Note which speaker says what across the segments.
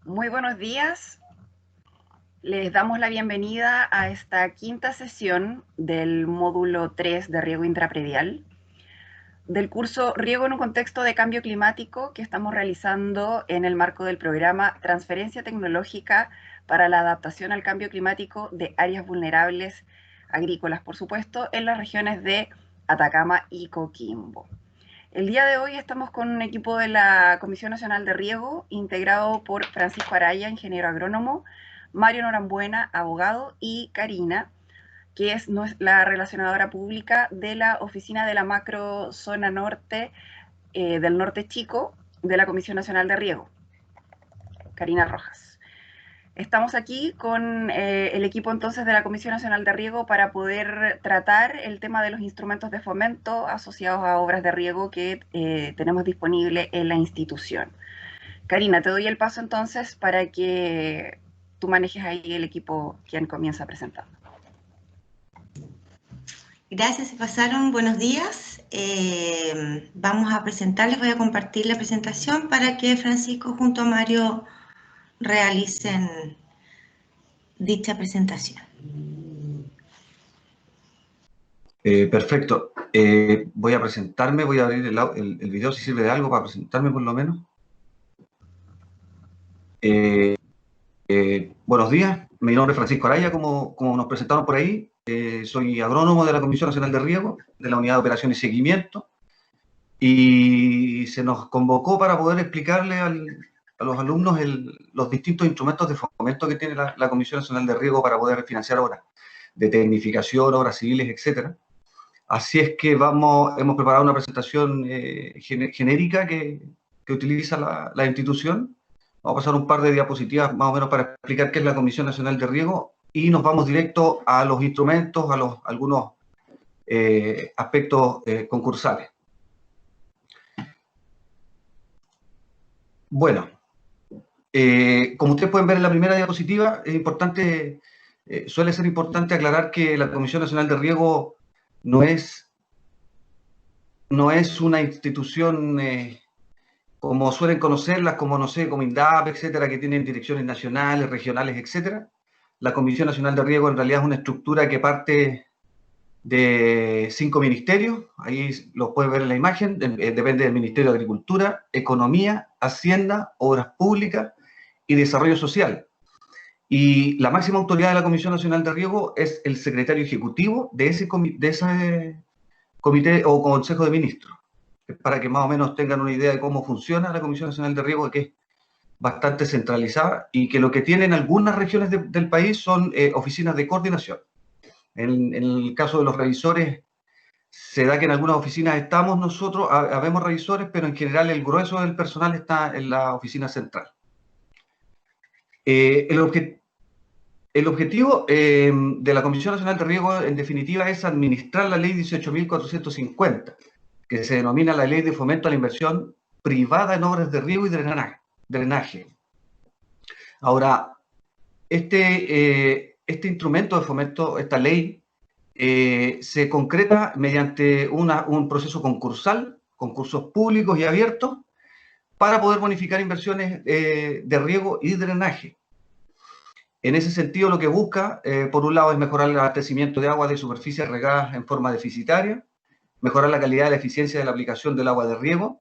Speaker 1: Muy buenos días. Les damos la bienvenida a esta quinta sesión del módulo 3 de riego intrapredial del curso Riego en un contexto de cambio climático que estamos realizando en el marco del programa Transferencia Tecnológica para la Adaptación al Cambio Climático de Áreas Vulnerables Agrícolas, por supuesto, en las regiones de Atacama y Coquimbo. El día de hoy estamos con un equipo de la Comisión Nacional de Riego, integrado por Francisco Araya, ingeniero agrónomo, Mario Norambuena, abogado, y Karina, que es la relacionadora pública de la oficina de la macrozona norte del Norte Chico de la Comisión Nacional de Riego, Karina Rojas. Estamos aquí con el equipo entonces de la Comisión Nacional de Riego para poder tratar el tema de los instrumentos de fomento asociados a obras de riego que tenemos disponible en la institución. Karina, te doy el paso entonces para que tú manejes ahí el equipo quien comienza presentando.
Speaker 2: Gracias, se pasaron. Buenos días. Vamos a presentarles, voy a compartir la presentación para que Francisco junto a Mario realicen dicha presentación.
Speaker 3: Perfecto. Voy a presentarme, voy a abrir el video si sirve de algo para presentarme por lo menos. Buenos días, mi nombre es Francisco Araya, como nos presentaron por ahí. Soy agrónomo de la Comisión Nacional de Riego, de la Unidad de Operación y Seguimiento, y se nos convocó para poder explicarle a los alumnos los distintos instrumentos de fomento que tiene la Comisión Nacional de Riego para poder financiar obras de tecnificación, obras civiles, etc. Así es que hemos preparado una presentación genérica que utiliza la institución. Vamos a pasar un par de diapositivas más o menos para explicar qué es la Comisión Nacional de Riego y nos vamos directo a los instrumentos, a algunos aspectos concursales. Bueno, como ustedes pueden ver en la primera diapositiva, es importante, suele ser importante aclarar que la Comisión Nacional de Riego no es una institución como suelen conocerlas, como no sé, como INDAP, etcétera, que tienen direcciones nacionales, regionales, etcétera. La Comisión Nacional de Riego en realidad es una estructura que parte de 5 ministerios, ahí los pueden ver en la imagen, depende del Ministerio de Agricultura, Economía, Hacienda, Obras Públicas y Desarrollo Social. Y la máxima autoridad de la Comisión Nacional de Riego es el secretario ejecutivo de ese comité o consejo de ministros, para que más o menos tengan una idea de cómo funciona la Comisión Nacional de Riego, que es bastante centralizada y que lo que tienen algunas regiones del país son oficinas de coordinación. En el caso de los revisores, se da que en algunas oficinas estamos nosotros, habemos revisores, pero en general el grueso del personal está en la oficina central. El objetivo de la Comisión Nacional de Riego, en definitiva, es administrar la Ley 18.450, que se denomina la Ley de Fomento a la Inversión Privada en Obras de Riego y Drenaje. Ahora, este instrumento de fomento, esta ley, se concreta mediante un proceso concursal, concursos públicos y abiertos, para poder bonificar inversiones de riego y drenaje. En ese sentido, lo que busca, por un lado, es mejorar el abastecimiento de agua de superficies regadas en forma deficitaria, mejorar la calidad y la eficiencia de la aplicación del agua de riego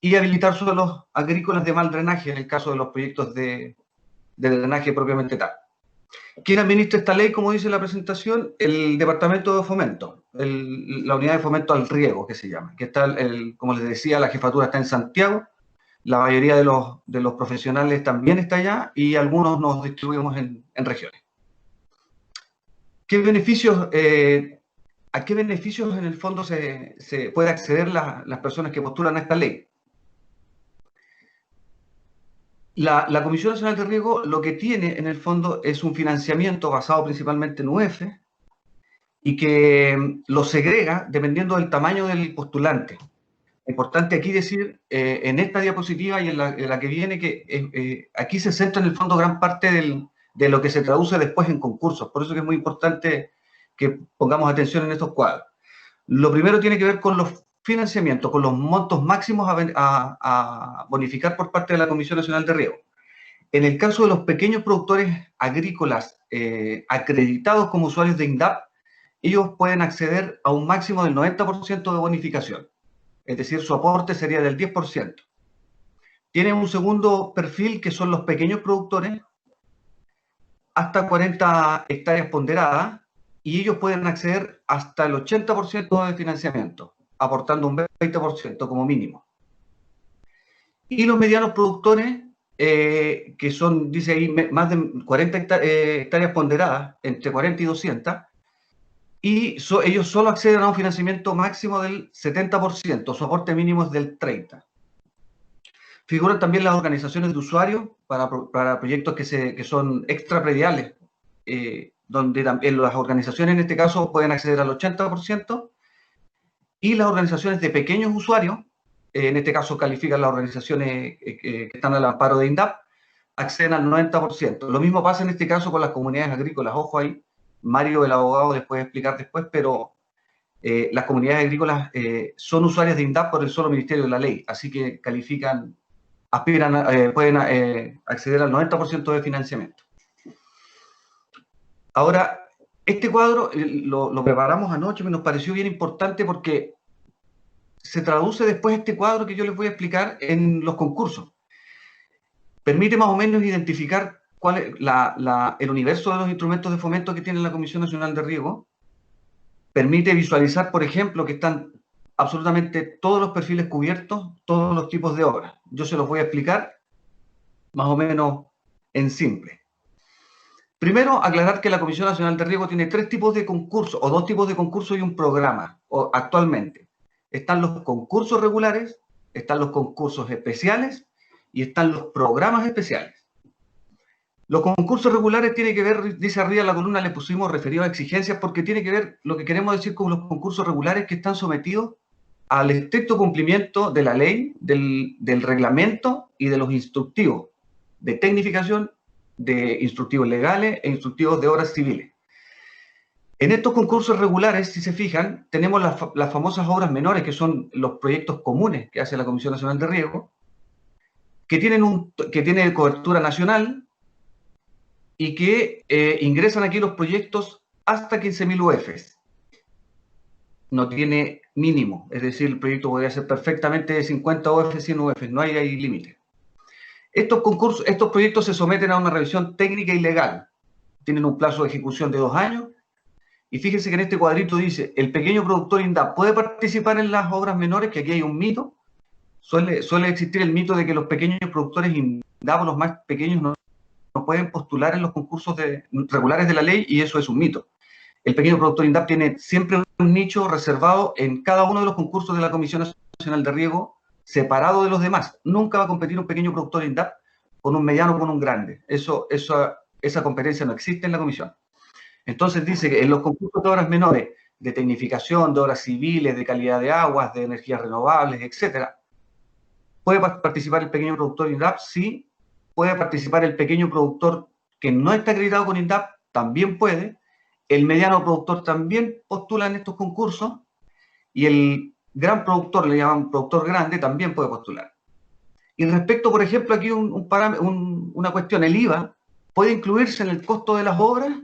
Speaker 3: y habilitar suelos agrícolas de mal drenaje en el caso de los proyectos de drenaje propiamente tal. ¿Quién administra esta ley? Como dice la presentación, el Departamento de Fomento, la Unidad de Fomento al Riego, que se llama, que está, como les decía, la jefatura está en Santiago, la mayoría de los profesionales también está allá y algunos nos distribuimos en regiones. ¿Qué beneficios... ¿A qué beneficios en el fondo se puede acceder las personas que postulan a esta ley? La Comisión Nacional de Riego lo que tiene en el fondo es un financiamiento basado principalmente en UF y que lo segrega dependiendo del tamaño del postulante. Es importante aquí decir, en esta diapositiva y en la que viene, que aquí se centra en el fondo gran parte de lo que se traduce después en concursos. Por eso que es muy importante que pongamos atención en estos cuadros. Lo primero tiene que ver con los financiamientos, con los montos máximos a bonificar por parte de la Comisión Nacional de Riego. En el caso de los pequeños productores agrícolas acreditados como usuarios de INDAP, ellos pueden acceder a un máximo del 90% de bonificación. Es decir, su aporte sería del 10%. Tienen un segundo perfil que son los pequeños productores hasta 40 hectáreas ponderadas y ellos pueden acceder hasta el 80% de financiamiento, aportando un 20% como mínimo. Y los medianos productores, que son, dice ahí, más de 40 hectáreas ponderadas, entre 40 y 200, y ellos solo acceden a un financiamiento máximo del 70%, su aporte mínimo es del 30%. Figuran también las organizaciones de usuarios para proyectos que son extraprediales, donde también las organizaciones en este caso pueden acceder al 80%, y las organizaciones de pequeños usuarios, en este caso califican las organizaciones que están al amparo de INDAP, acceden al 90%. Lo mismo pasa en este caso con las comunidades agrícolas. Ojo ahí, Mario, el abogado, les puede explicar después, pero las comunidades agrícolas son usuarias de INDAP por el solo Ministerio de la Ley, así que califican, aspiran, pueden acceder al 90% de financiamiento. Ahora, este cuadro lo preparamos anoche, me nos pareció bien importante porque se traduce después este cuadro que yo les voy a explicar en los concursos. Permite más o menos identificar cuál es el universo de los instrumentos de fomento que tiene la Comisión Nacional de Riego. Permite visualizar, por ejemplo, que están absolutamente todos los perfiles cubiertos, todos los tipos de obras. Yo se los voy a explicar más o menos en simple. Primero, aclarar que la Comisión Nacional de Riego tiene 3 tipos de concursos, o 2 tipos de concursos y un programa, actualmente. Están los concursos regulares, están los concursos especiales y están los programas especiales. Los concursos regulares tienen que ver, dice arriba en la columna, le pusimos referido a exigencias, porque tiene que ver lo que queremos decir con los concursos regulares, que están sometidos al estricto cumplimiento de la ley, del reglamento y de los instructivos de tecnificación, de instructivos legales e instructivos de obras civiles. En estos concursos regulares, si se fijan, tenemos las famosas obras menores, que son los proyectos comunes que hace la Comisión Nacional de Riego, que tienen cobertura nacional y que ingresan aquí los proyectos hasta 15.000 UFs. No tiene mínimo, es decir, el proyecto podría ser perfectamente de 50 UF, 100 UF, no hay ahí límite. Estos proyectos se someten a una revisión técnica y legal. Tienen un plazo de ejecución de 2 años. Y fíjense que en este cuadrito dice, el pequeño productor INDAP puede participar en las obras menores, que aquí hay un mito. Suele existir el mito de que los pequeños productores INDAP o los más pequeños no pueden postular en los concursos regulares de la ley, y eso es un mito. El pequeño productor INDAP tiene siempre un nicho reservado en cada uno de los concursos de la Comisión Nacional de Riego, separado de los demás. Nunca va a competir un pequeño productor INDAP con un mediano o con un grande. Esa competencia no existe en la comisión. Entonces dice que en los concursos de obras menores, de tecnificación, de obras civiles, de calidad de aguas, de energías renovables, etc., ¿puede participar el pequeño productor INDAP? Sí. ¿Puede participar el pequeño productor que no está acreditado con INDAP? También puede. El mediano productor también postula en estos concursos, y el gran productor, le llaman productor grande, también puede postular. Y respecto, por ejemplo, aquí una cuestión, el IVA puede incluirse en el costo de las obras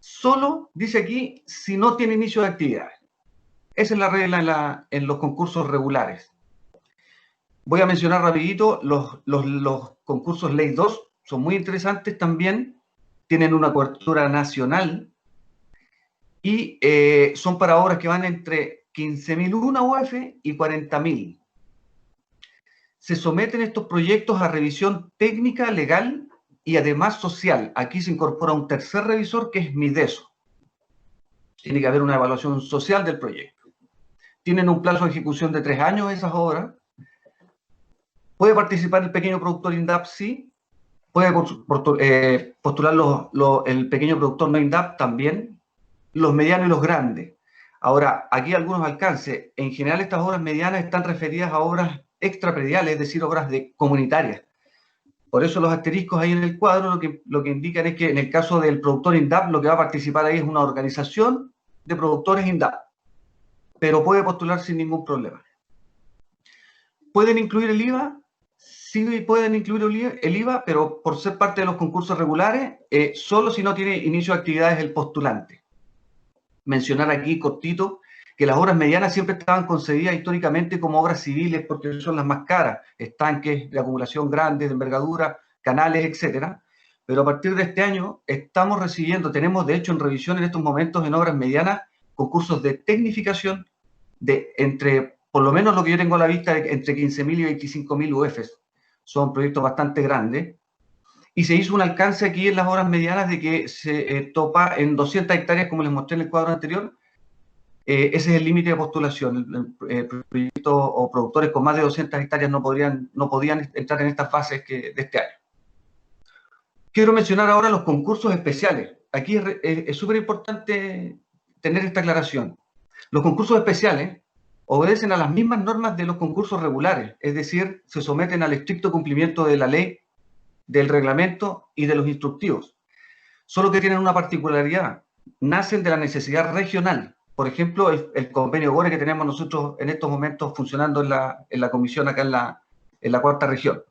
Speaker 3: solo, dice aquí, si no tiene inicio de actividades. Esa es la regla en los concursos regulares. Voy a mencionar rapidito los concursos Ley 2, son muy interesantes también, tienen una cobertura nacional y son para obras que van entre 15.001 UF y 40.000. Se someten estos proyectos a revisión técnica, legal y además social. Aquí se incorpora un tercer revisor, que es Mideso. Tiene que haber una evaluación social del proyecto. Tienen un plazo de ejecución de 3 años esas obras. ¿Puede participar el pequeño productor INDAP? Sí. ¿Puede postular el pequeño productor no INDAP? También. Los medianos y los grandes. Ahora, aquí algunos alcances. En general, estas obras medianas están referidas a obras extraprediales, es decir, obras comunitarias. Por eso los asteriscos ahí en el cuadro lo que indican es que en el caso del productor INDAP, lo que va a participar ahí es una organización de productores INDAP, pero puede postular sin ningún problema. ¿Pueden incluir el IVA? sí pueden incluir el IVA, pero por ser parte de los concursos regulares, solo si no tiene inicio de actividades el postulante. Mencionar aquí cortito que las obras medianas siempre estaban concebidas históricamente como obras civiles porque son las más caras, estanques de acumulación grandes, de envergadura, canales, etcétera. Pero a partir de este año estamos recibiendo, tenemos de hecho en revisión en estos momentos en obras medianas, concursos de tecnificación de entre, por lo menos lo que yo tengo a la vista, entre 15.000 y 25.000 UFs. Son proyectos bastante grandes. Y se hizo un alcance aquí en las obras medianas de que se topa en 200 hectáreas, como les mostré en el cuadro anterior. Ese es el límite de postulación. Proyectos o productores con más de 200 hectáreas no podían entrar en estas fases de este año. Quiero mencionar ahora los concursos especiales. Aquí es súper importante tener esta aclaración. Los concursos especiales obedecen a las mismas normas de los concursos regulares, es decir, se someten al estricto cumplimiento de la ley, del reglamento y de los instructivos. Solo que tienen una particularidad, nacen de la necesidad regional. Por ejemplo, el convenio GORE que tenemos nosotros en estos momentos funcionando en la comisión acá en la cuarta región.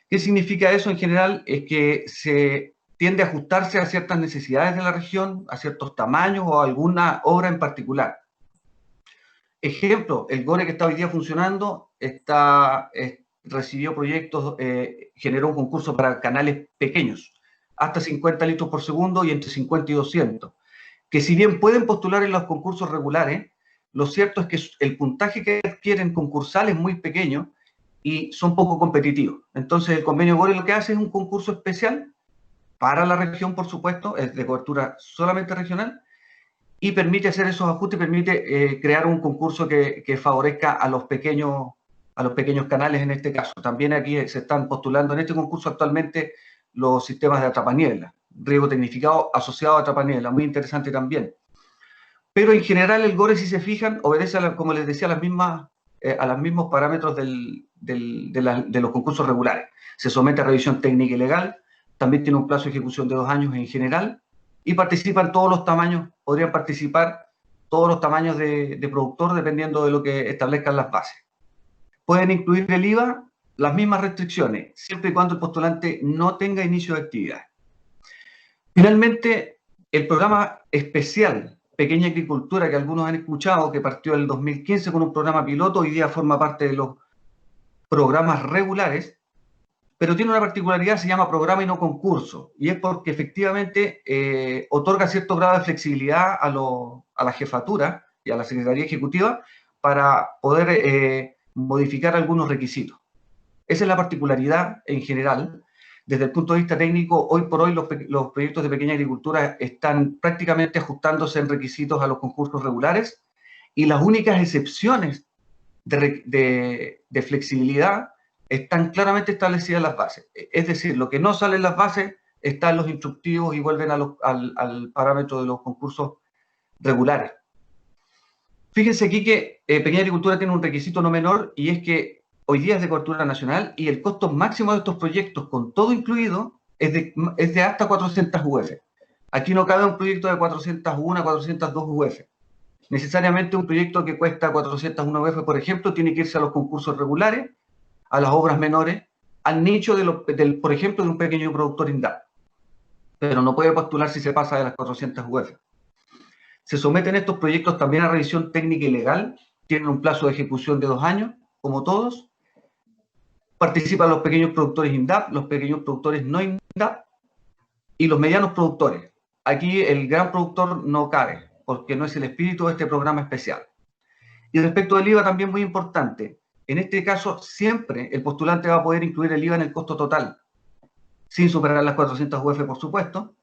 Speaker 3: ¿Qué significa eso en general? Es que se tiende a ajustarse a ciertas necesidades de la región, a ciertos tamaños o a alguna obra en particular. Ejemplo, el GORE que está hoy día funcionando recibió proyectos, generó un concurso para canales pequeños, hasta 50 litros por segundo y entre 50 y 200, que si bien pueden postular en los concursos regulares, lo cierto es que el puntaje que adquieren concursal es muy pequeño y son poco competitivos. Entonces el convenio GORE lo que hace es un concurso especial para la región, por supuesto, es de cobertura solamente regional, y permite hacer esos ajustes, permite crear un concurso que favorezca a los pequeños canales en este caso. También aquí se están postulando en este concurso actualmente los sistemas de atrapaniebla, riego tecnificado asociado a atrapaniebla, muy interesante también. Pero en general el GORE, si se fijan, obedece, como les decía, a los mismos parámetros de los concursos regulares. Se somete a revisión técnica y legal, también tiene un plazo de ejecución de 2 años en general, y participan todos los tamaños, podrían participar todos los tamaños de productor dependiendo de lo que establezcan las bases. Pueden incluir el IVA, las mismas restricciones, siempre y cuando el postulante no tenga inicio de actividad. Finalmente, el programa especial Pequeña Agricultura, que algunos han escuchado, que partió en el 2015 con un programa piloto, hoy día forma parte de los programas regulares, pero tiene una particularidad, se llama programa y no concurso, y es porque efectivamente otorga cierto grado de flexibilidad a la jefatura y a la Secretaría Ejecutiva para poder modificar algunos requisitos. Esa es la particularidad en general. Desde el punto de vista técnico, hoy por hoy los proyectos de pequeña agricultura están prácticamente ajustándose en requisitos a los concursos regulares, y las únicas excepciones de flexibilidad están claramente establecidas en las bases. Es decir, lo que no sale en las bases está en los instructivos y vuelven al parámetro de los concursos regulares. Fíjense aquí que pequeña agricultura tiene un requisito no menor, y es que hoy día es de cobertura nacional y el costo máximo de estos proyectos, con todo incluido, es de hasta 400 UF. Aquí no cabe un proyecto de 401, 402 UF. Necesariamente un proyecto que cuesta 401 UF, por ejemplo, tiene que irse a los concursos regulares, a las obras menores, al nicho por ejemplo, de un pequeño productor INDAP. Pero no puede postular si se pasa de las 400 UF. Se someten estos proyectos también a revisión técnica y legal, tienen un plazo de ejecución de 2 años, como todos. Participan los pequeños productores INDAP, los pequeños productores no INDAP y los medianos productores. Aquí el gran productor no cabe, porque no es el espíritu de este programa especial. Y respecto del IVA, también muy importante. En este caso, siempre el postulante va a poder incluir el IVA en el costo total, sin superar las 400 UF, por supuesto.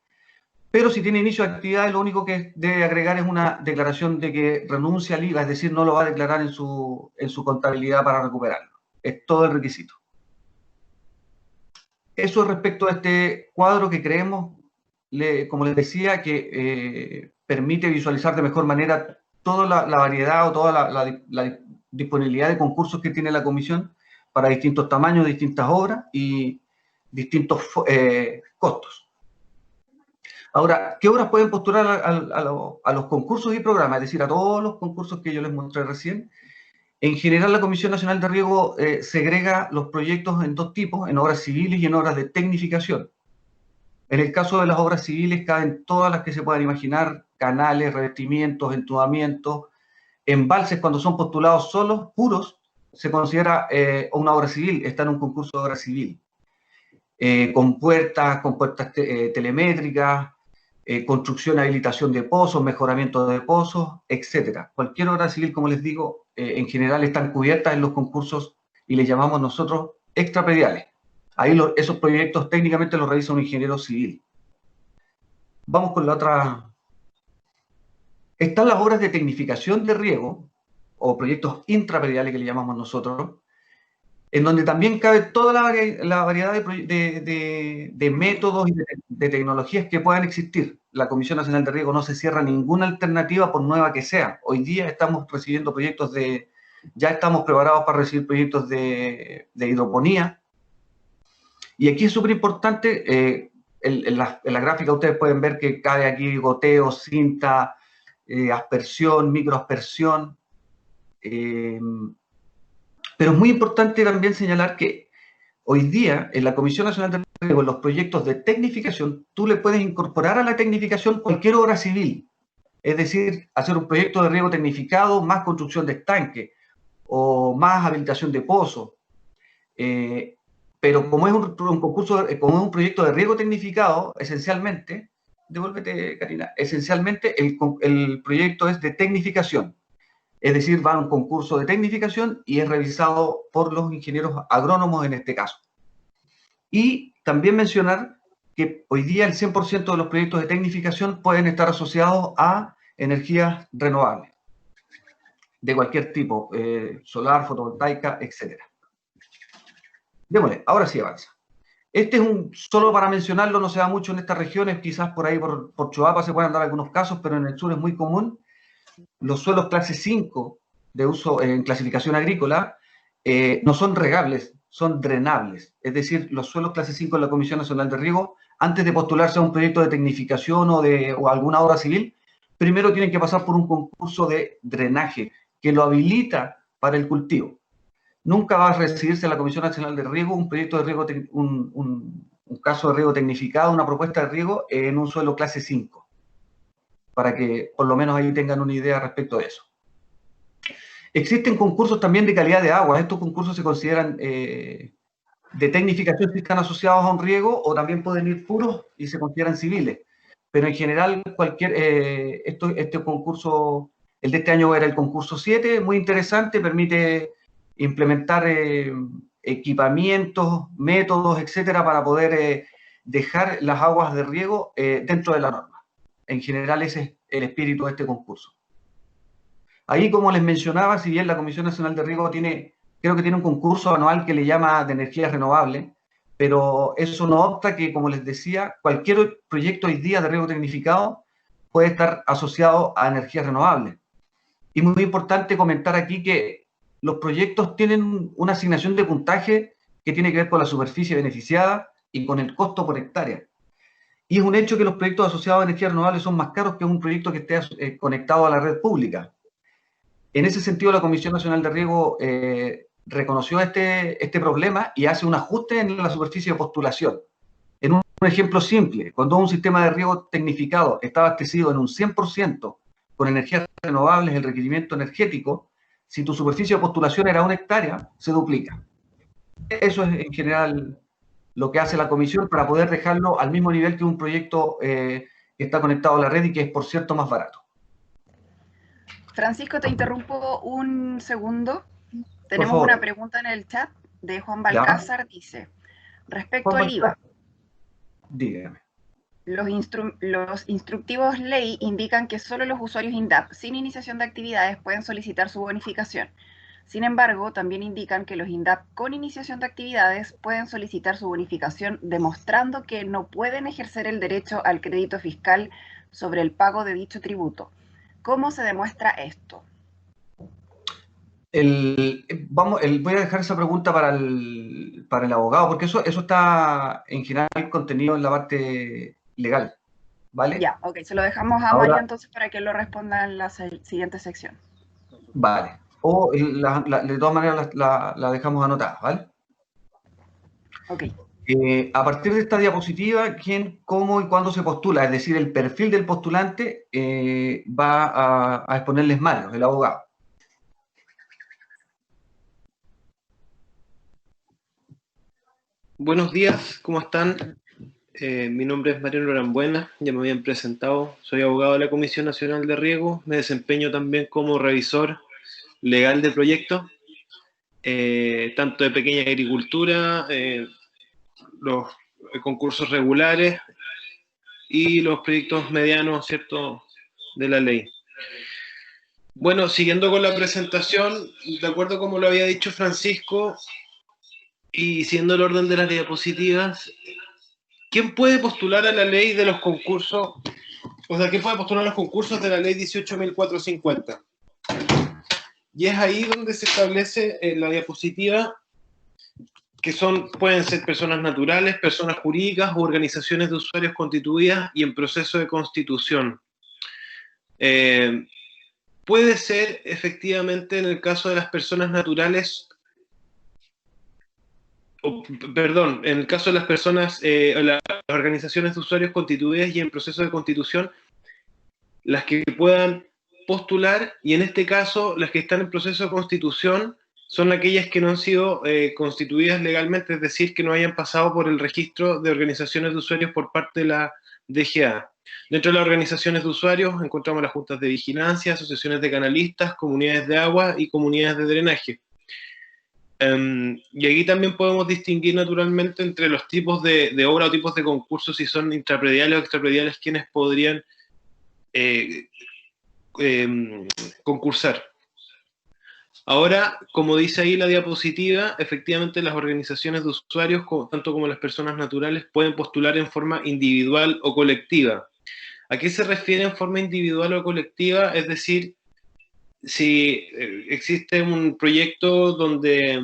Speaker 3: Pero si tiene inicio de actividad, lo único que debe agregar es una declaración de que renuncia al IVA, es decir, no lo va a declarar en su contabilidad para recuperarlo. Es todo el requisito. Eso es respecto a este cuadro que creemos, como les decía, que permite visualizar de mejor manera toda la variedad o toda la disponibilidad de concursos que tiene la comisión para distintos tamaños, distintas obras y distintos costos. Ahora, ¿qué obras pueden postular a los concursos y programas? Es decir, a todos los concursos que yo les mostré recién. En general, la Comisión Nacional de Riego segrega los proyectos en dos tipos, en obras civiles y en obras de tecnificación. En el caso de las obras civiles caben todas las que se puedan imaginar, canales, revestimientos, entubamientos, embalses cuando son postulados solos, puros, se considera una obra civil, está en un concurso de obra civil. Con puertas telemétricas, construcción, habilitación de pozos, mejoramiento de pozos, etc. Cualquier obra civil, como les digo, en general están cubiertas en los concursos y les llamamos nosotros extraprediales. Ahí esos proyectos técnicamente los realiza un ingeniero civil. Vamos con la otra. Están las obras de tecnificación de riego, o proyectos intraprediales que le llamamos nosotros, en donde también cabe toda la variedad de métodos y de tecnologías que puedan existir. La Comisión Nacional de Riego no se cierra ninguna alternativa, por nueva que sea. Hoy día estamos recibiendo proyectos ya estamos preparados para recibir proyectos de hidroponía. Y aquí es súper importante, en la gráfica ustedes pueden ver que cabe aquí goteo, cinta, aspersión, microaspersión. Pero es muy importante también señalar que hoy día en la Comisión Nacional de Riego, en los proyectos de tecnificación, tú le puedes incorporar a la tecnificación cualquier obra civil. Es decir, hacer un proyecto de riego tecnificado más construcción de estanque o más habilitación de pozos. Pero como es como es un proyecto de riego tecnificado, esencialmente, devuélvete, Karina, esencialmente el proyecto es de tecnificación. Es decir, va a un concurso de tecnificación y es revisado por los ingenieros agrónomos en este caso. Y también mencionar que hoy día el 100% de los proyectos de tecnificación pueden estar asociados a energías renovables, de cualquier tipo, solar, fotovoltaica, etc. Démosle, ahora sí avanza. Este es solo para mencionarlo, no se da mucho en estas regiones, quizás por ahí por Choapa se puedan dar algunos casos, pero en el sur es muy común. Los suelos clase 5 de uso en clasificación agrícola no son regables, son drenables. Es decir, los suelos clase 5 en la Comisión Nacional de Riego, antes de postularse a un proyecto de tecnificación o alguna obra civil, primero tienen que pasar por un concurso de drenaje que lo habilita para el cultivo. Nunca va a recibirse en la Comisión Nacional de Riego un proyecto de riego, un caso de riego tecnificado, una propuesta de riego en un suelo clase 5, para que por lo menos ahí tengan una idea respecto de eso. Existen concursos también de calidad de agua. Estos concursos se consideran de tecnificación si están asociados a un riego, o también pueden ir puros y se consideran civiles. Pero en general, este concurso, el de este año era el concurso 7, muy interesante, permite implementar equipamientos, métodos, etcétera, para poder dejar las aguas de riego dentro de la norma. En general, ese es el espíritu de este concurso. Ahí, como les mencionaba, si bien la Comisión Nacional de Riego creo que tiene un concurso anual que le llama de energías renovables, pero eso no obsta que, como les decía, cualquier proyecto hoy día de riego tecnificado puede estar asociado a energías renovables. Y muy importante comentar aquí que los proyectos tienen una asignación de puntaje que tiene que ver con la superficie beneficiada y con el costo por hectárea. Y es un hecho que los proyectos asociados a energías renovables son más caros que un proyecto que esté conectado a la red pública. En ese sentido, la Comisión Nacional de Riego reconoció este problema y hace un ajuste en la superficie de postulación. En un ejemplo simple, cuando un sistema de riego tecnificado está abastecido en un 100% con energías renovables, el requerimiento energético, si tu superficie de postulación era 1 hectárea, se duplica. Eso es en general lo que hace la Comisión para poder dejarlo al mismo nivel que un proyecto que está conectado a la red y que es, por cierto, más barato.
Speaker 1: Francisco, te interrumpo un segundo. Tenemos una pregunta en el chat de Juan Balcázar. ¿Ya? Dice, respecto al IVA,
Speaker 3: dígame.
Speaker 1: Los instructivos ley indican que solo los usuarios INDAP sin iniciación de actividades pueden solicitar su bonificación. Sin embargo, también indican que los INDAP con iniciación de actividades pueden solicitar su bonificación, demostrando que no pueden ejercer el derecho al crédito fiscal sobre el pago de dicho tributo. ¿Cómo se demuestra esto?
Speaker 3: Voy a dejar esa pregunta para el abogado, porque eso está en general contenido en la parte legal, ¿vale?
Speaker 1: Ya, ok, se lo dejamos a Mario entonces para que lo responda en la siguiente sección.
Speaker 3: Vale. o de todas maneras la dejamos anotada, ¿vale?
Speaker 1: Ok.
Speaker 3: A partir de esta diapositiva, quién, cómo y cuándo se postula, es decir, el perfil del postulante, va a exponerles Mario, el abogado.
Speaker 4: Buenos días, ¿cómo están? Mi nombre es Mariano Norambuena, ya me habían presentado, soy abogado de la Comisión Nacional de Riego, me desempeño también como revisor legal de proyectos, tanto de pequeña agricultura, los concursos regulares y los proyectos medianos, ¿cierto?, de la ley. Bueno, siguiendo con la presentación, de acuerdo como lo había dicho Francisco, y siguiendo el orden de las diapositivas, ¿quién puede postular a la ley de los concursos? O sea, ¿quién puede postular a los concursos de la ley 18.450? Y es ahí donde se establece en la diapositiva que pueden ser personas naturales, personas jurídicas o organizaciones de usuarios constituidas y en proceso de constitución. Puede ser, efectivamente, en el caso de las personas naturales, perdón, en el caso de las personas, las organizaciones de usuarios constituidas y en proceso de constitución, las que puedan postular, y en este caso, las que están en proceso de constitución, son aquellas que no han sido constituidas legalmente, es decir, que no hayan pasado por el registro de organizaciones de usuarios por parte de la DGA. Dentro de las organizaciones de usuarios encontramos las juntas de vigilancia, asociaciones de canalistas, comunidades de agua y comunidades de drenaje. Y aquí también podemos distinguir naturalmente entre los tipos de obra o tipos de concursos, si son intraprediales o extraprediales, quienes podrían concursar. Ahora, como dice ahí la diapositiva, efectivamente las organizaciones de usuarios, tanto como las personas naturales, pueden postular en forma individual o colectiva. ¿A qué se refiere en forma individual o colectiva? Es decir, si existe un proyecto donde,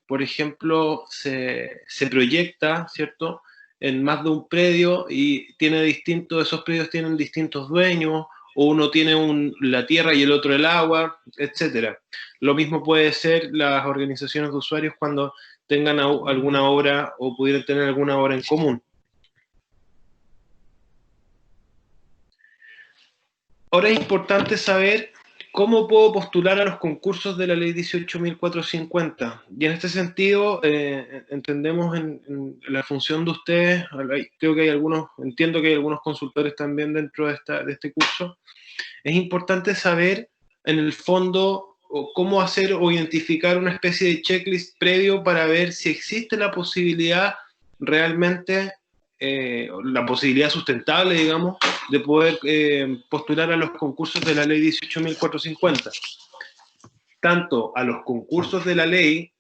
Speaker 4: por ejemplo, se proyecta, ¿cierto?, en más de un predio y esos predios tienen distintos dueños, o uno tiene la tierra y el otro el agua, etc. Lo mismo puede ser las organizaciones de usuarios cuando tengan alguna obra o pudieran tener alguna obra en común. Ahora es importante saber cómo puedo postular a los concursos de la ley 18.450. Y en este sentido, entendemos en la función de ustedes, entiendo que hay algunos consultores también dentro de este curso. Es importante saber, en el fondo, cómo hacer o identificar una especie de checklist previo para ver si existe la posibilidad realmente, la posibilidad sustentable, digamos, de poder postular a los concursos de la ley 18.450. Tanto a los concursos de la ley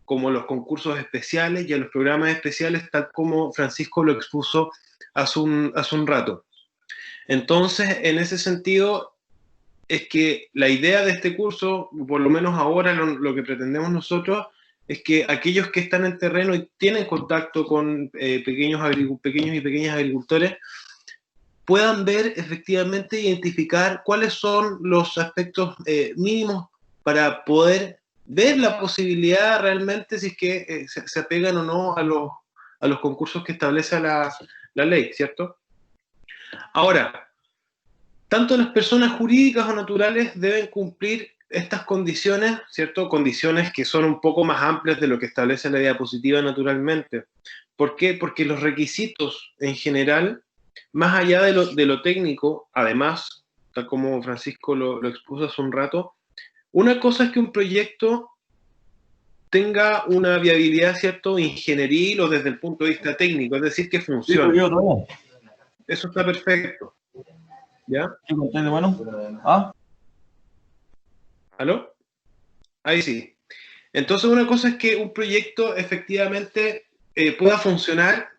Speaker 4: como a los concursos especiales y a los programas especiales, tal como Francisco lo expuso hace un rato. Entonces, en ese sentido, es que la idea de este curso, por lo menos ahora lo que pretendemos nosotros, es que aquellos que están en terreno y tienen contacto con pequeños y pequeñas agricultores puedan ver, efectivamente, identificar cuáles son los aspectos mínimos para poder ver la posibilidad realmente si es que se apegan o no a los concursos que establece la ley, ¿cierto? Ahora, tanto las personas jurídicas o naturales deben cumplir estas condiciones, ¿cierto? Condiciones que son un poco más amplias de lo que establece la diapositiva naturalmente. ¿Por qué? Porque los requisitos en general, más allá de lo técnico, además, tal como Francisco lo expuso hace un rato, una cosa es que un proyecto tenga una viabilidad, ¿cierto?, ingenieril o desde el punto de vista técnico, es decir, que funcione. Eso está perfecto. ¿Ya?
Speaker 5: Bueno.
Speaker 4: ¿Aló? Ahí sí. Entonces, una cosa es que un proyecto efectivamente pueda funcionar,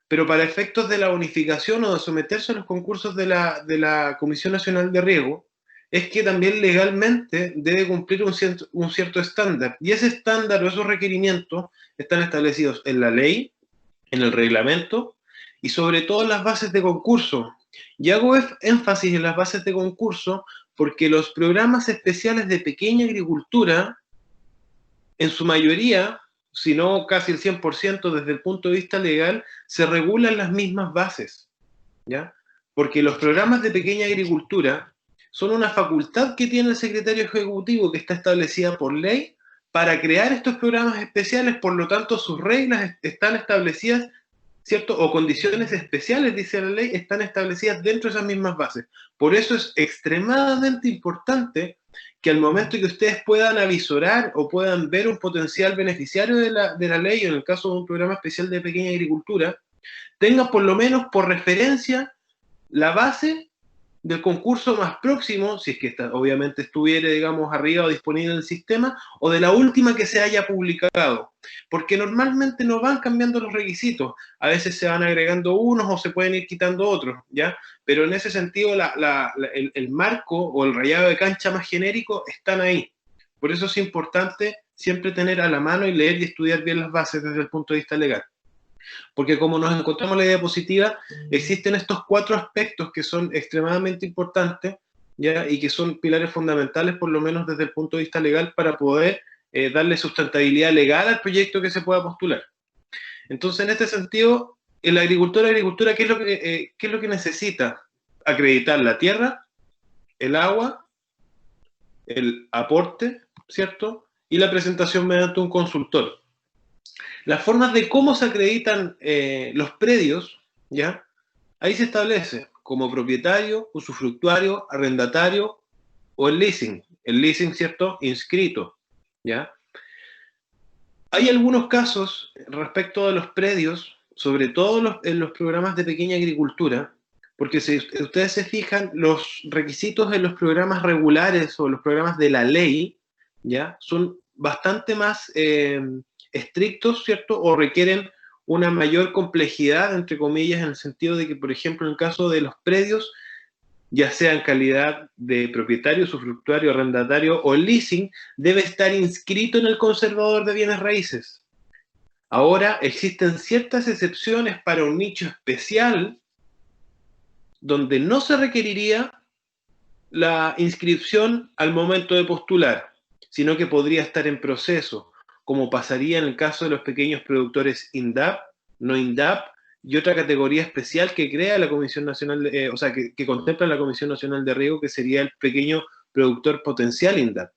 Speaker 4: pero para efectos de la unificación o de someterse a los concursos de la Comisión Nacional de Riego, es que también legalmente debe cumplir un cierto estándar. Y ese estándar o esos requerimientos están establecidos en la ley, en el reglamento y sobre todo en las bases de concurso. Y hago énfasis en las bases de concurso porque los programas especiales de pequeña agricultura, en su mayoría, si no casi el 100% desde el punto de vista legal, se regulan las mismas bases, ¿ya? Porque los programas de pequeña agricultura son una facultad que tiene el secretario ejecutivo que está establecida por ley para crear estos programas especiales, por lo tanto sus reglas están establecidas, ¿cierto? O condiciones especiales, dice la ley, están establecidas dentro de esas mismas bases. Por eso es extremadamente importante que al momento que ustedes puedan avisorar o puedan ver un potencial beneficiario de la ley, o en el caso de un programa especial de pequeña agricultura, tengan por lo menos por referencia la base del concurso más próximo, si es que obviamente estuviera, digamos, arriba o disponible en el sistema, o de la última que se haya publicado, porque normalmente no van cambiando los requisitos, a veces se van agregando unos o se pueden ir quitando otros, ¿ya? Pero en ese sentido el marco o el rayado de cancha más genérico están ahí. Por eso es importante siempre tener a la mano y leer y estudiar bien las bases desde el punto de vista legal. Porque como nos encontramos en la diapositiva, existen estos 4 aspectos que son extremadamente importantes, ¿ya? Y que son pilares fundamentales, por lo menos desde el punto de vista legal, para poder darle sustentabilidad legal al proyecto que se pueda postular. Entonces, en este sentido, el agricultura, ¿qué es lo que necesita? Acreditar la tierra, el agua, el aporte, ¿cierto? Y la presentación mediante un consultor. Las formas de cómo se acreditan los predios, ¿ya? Ahí se establece como propietario, usufructuario, arrendatario o el leasing. El leasing, ¿cierto? Inscrito, ¿ya? Hay algunos casos respecto de los predios, sobre todo en los programas de pequeña agricultura, porque si ustedes se fijan, los requisitos en los programas regulares o los programas de la ley, ¿ya? Son bastante más estrictos, ¿cierto? O requieren una mayor complejidad, entre comillas, en el sentido de que, por ejemplo, en el caso de los predios, ya sea en calidad de propietario, usufructuario, arrendatario o leasing, debe estar inscrito en el conservador de bienes raíces. Ahora, existen ciertas excepciones para un nicho especial donde no se requeriría la inscripción al momento de postular, sino que podría estar en proceso, como pasaría en el caso de los pequeños productores INDAP, no INDAP, y otra categoría especial que crea la Comisión Nacional, que contempla la Comisión Nacional de Riego, que sería el pequeño productor potencial INDAP,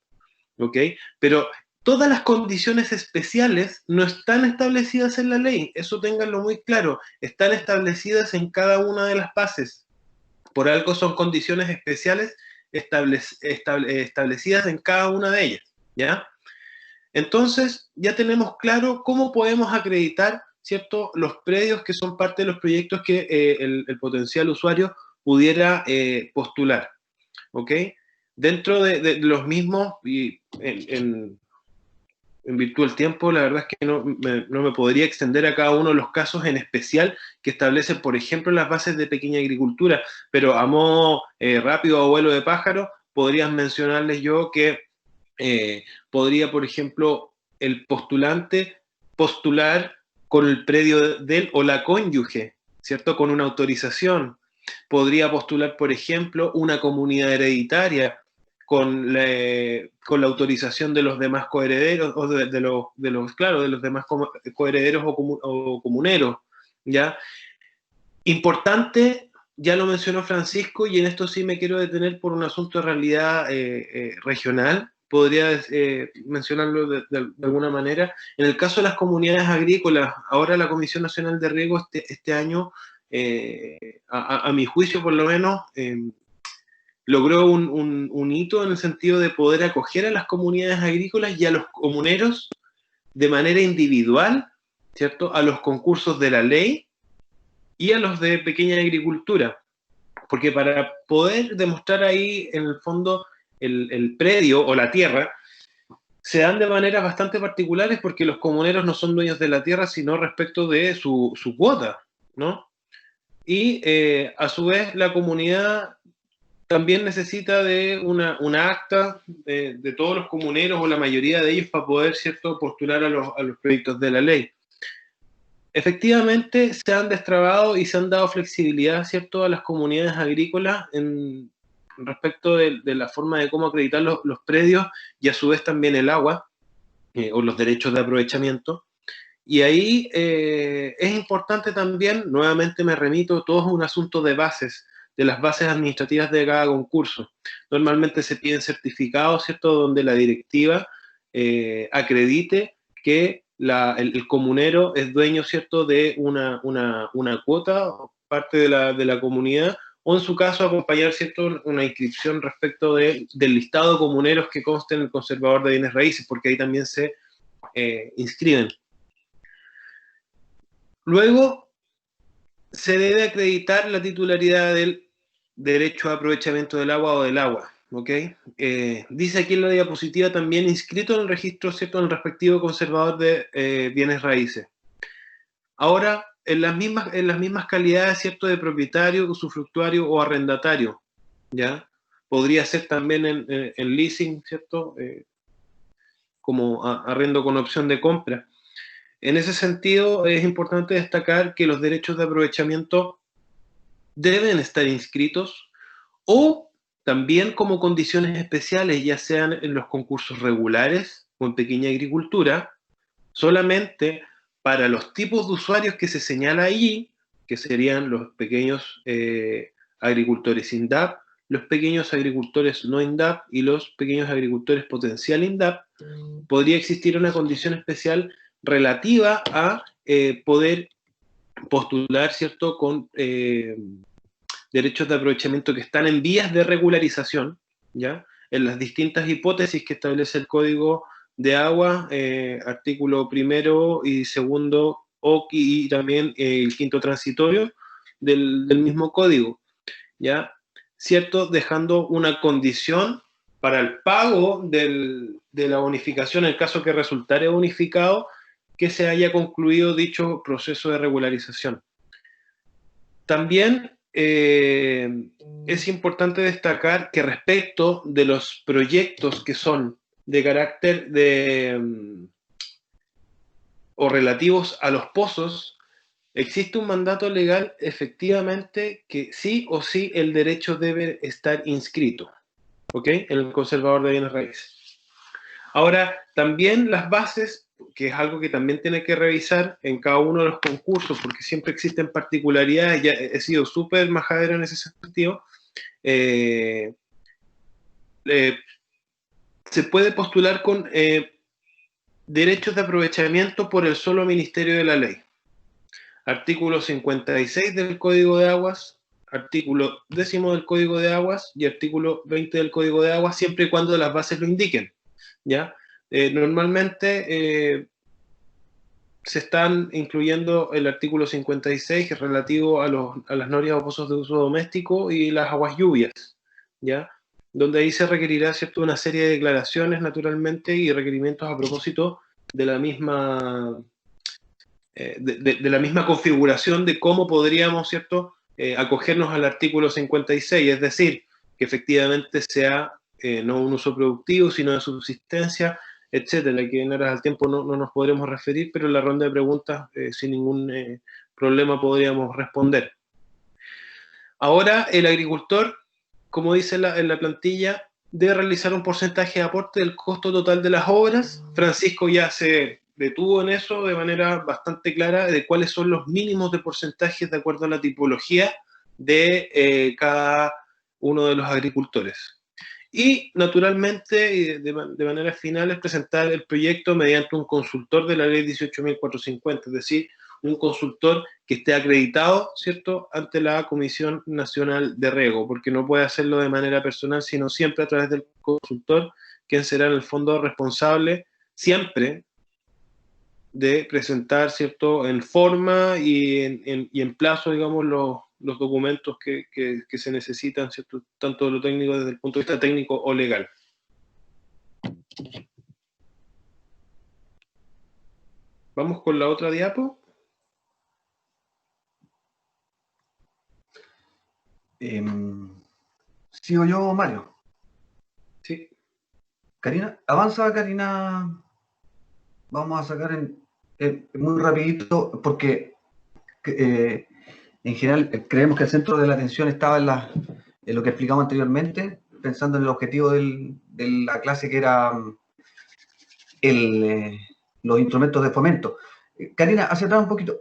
Speaker 4: ¿ok? Pero todas las condiciones especiales no están establecidas en la ley, eso ténganlo muy claro, están establecidas en cada una de las bases. Por algo son condiciones especiales establecidas en cada una de ellas, ¿ya? Entonces, ya tenemos claro cómo podemos acreditar, ¿cierto?, los predios que son parte de los proyectos que el potencial usuario pudiera postular, ¿ok? Dentro de los mismos, y en virtud del tiempo, la verdad es que no me podría extender a cada uno de los casos en especial que establecen, por ejemplo, las bases de pequeña agricultura, pero a modo rápido o vuelo de pájaro, podrías mencionarles yo que podría, por ejemplo, el postulante postular con el predio del o la cónyuge, ¿cierto? Con una autorización. Podría postular, por ejemplo, una comunidad hereditaria con la autorización de los demás coherederos, o de los demás coherederos o comuneros, ¿ya? Importante, ya lo mencionó Francisco, y en esto sí me quiero detener por un asunto de realidad regional, podría mencionarlo de alguna manera. En el caso de las comunidades agrícolas, ahora la Comisión Nacional de Riego este año, a mi juicio por lo menos, logró un hito en el sentido de poder acoger a las comunidades agrícolas y a los comuneros de manera individual, ¿cierto?, a los concursos de la ley y a los de pequeña agricultura. Porque para poder demostrar ahí, en el fondo, el predio o la tierra, se dan de maneras bastante particulares porque los comuneros no son dueños de la tierra, sino respecto de su cuota, ¿no? Y a su vez la comunidad también necesita de una acta de todos los comuneros o la mayoría de ellos para poder, ¿cierto?, postular a los proyectos de la ley. Efectivamente, se han destrabado y se han dado flexibilidad, ¿cierto?, a las comunidades agrícolas respecto de la forma de cómo acreditar los predios y a su vez también el agua o los derechos de aprovechamiento. Y ahí es importante también, nuevamente me remito, todo es un asunto de bases, de las bases administrativas de cada concurso. Normalmente se piden certificados, ¿cierto?, donde la directiva acredite que el comunero es dueño, ¿cierto?, de una cuota, parte de la comunidad, o en su caso acompañar, ¿cierto?, una inscripción respecto del listado de comuneros que conste en el conservador de bienes raíces, porque ahí también se inscriben. Luego, se debe acreditar la titularidad del derecho a aprovechamiento del agua o del agua, ¿ok? Dice aquí en la diapositiva también inscrito en el registro, ¿cierto?, en el respectivo conservador de bienes raíces. Ahora, en las mismas calidades, ¿cierto?, de propietario, usufructuario o arrendatario, ¿ya? Podría ser también en leasing, ¿cierto?, como arrendo con opción de compra. En ese sentido, es importante destacar que los derechos de aprovechamiento deben estar inscritos o también como condiciones especiales, ya sean en los concursos regulares o en pequeña agricultura, solamente para los tipos de usuarios que se señala allí, que serían los pequeños agricultores INDAP, los pequeños agricultores no INDAP y los pequeños agricultores potencial INDAP, podría existir una condición especial relativa a poder postular, ¿cierto?, con derechos de aprovechamiento que están en vías de regularización, ¿ya?, en las distintas hipótesis que establece el Código de Agua, artículo 1 y 2, y también el 5º transitorio del mismo código, ¿ya?, ¿cierto?, dejando una condición para el pago de la bonificación, en el caso que resultare bonificado, que se haya concluido dicho proceso de regularización. También es importante destacar que respecto de los proyectos que son de carácter o relativos a los pozos, existe un mandato legal efectivamente que sí o sí el derecho debe estar inscrito, ¿ok?, en el conservador de bienes raíces. Ahora, también las bases, que es algo que también tiene que revisar en cada uno de los concursos, porque siempre existen particularidades, ya he sido súper majadero en ese sentido, se puede postular con derechos de aprovechamiento por el solo Ministerio de la Ley. Artículo 56 del Código de Aguas, artículo 10 del Código de Aguas y artículo 20 del Código de Aguas, siempre y cuando las bases lo indiquen, ¿ya? Normalmente se están incluyendo el artículo 56, que es relativo a las norias o pozos de uso doméstico y las aguas lluvias, ¿ya?, donde ahí se requerirá, ¿cierto?, una serie de declaraciones, naturalmente, y requerimientos a propósito de la misma de la misma configuración de cómo podríamos, ¿cierto?, acogernos al artículo 56, es decir, que efectivamente sea no un uso productivo, sino de subsistencia, etcétera, que en aras del tiempo no nos podremos referir, pero en la ronda de preguntas sin ningún problema podríamos responder. Ahora, el agricultor, como dice en la plantilla, debe realizar un porcentaje de aporte del costo total de las obras. Francisco ya se detuvo en eso de manera bastante clara de cuáles son los mínimos de porcentajes de acuerdo a la tipología de cada uno de los agricultores. Y, naturalmente, de manera final, es presentar el proyecto mediante un consultor de la ley 18.450, es decir, un consultor que esté acreditado, ¿cierto?, ante la Comisión Nacional de Riego, porque no puede hacerlo de manera personal, sino siempre a través del consultor, quien será en el fondo responsable siempre de presentar, ¿cierto?, en forma y en plazo, digamos, los documentos que se necesitan, ¿cierto?, tanto de lo técnico desde el punto de vista técnico o legal. Vamos con la otra diapo.
Speaker 3: ¿Sigo yo, Mario?
Speaker 4: Sí.
Speaker 3: Karina, avanza, Karina. Vamos a sacar muy rapidito, porque en general creemos que el centro de la atención estaba lo que explicamos anteriormente, pensando en el objetivo de la clase que era los instrumentos de fomento. Karina, hacia atrás un poquito,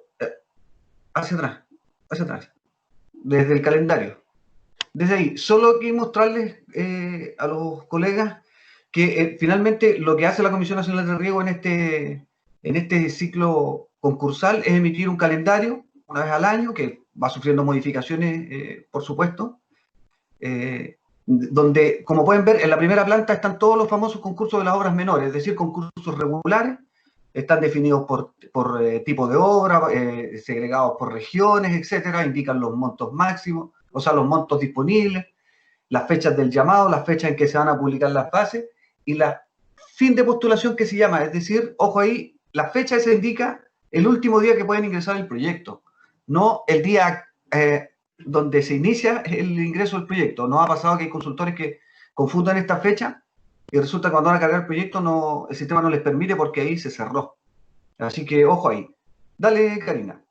Speaker 3: hacia atrás, desde el calendario. Desde ahí, solo aquí mostrarles a los colegas que finalmente lo que hace la Comisión Nacional de Riego en este ciclo concursal es emitir un calendario una vez al año, que va sufriendo modificaciones, por supuesto, donde, como pueden ver, en la primera planta están todos los famosos concursos de las obras menores, es decir, concursos regulares, están definidos por tipo de obra, segregados por regiones, etcétera, indican los montos máximos, o sea, los montos disponibles, las fechas del llamado, las fechas en que se van a publicar las bases, y la fin de postulación que se llama, es decir, ojo ahí, la fecha se indica el último día que pueden ingresar el proyecto, no el día donde se inicia el ingreso del proyecto. Nos ha pasado que hay consultores que confundan esta fecha y resulta que cuando van a cargar el proyecto el sistema no les permite porque ahí se cerró. Así que ojo ahí. Dale, Karina.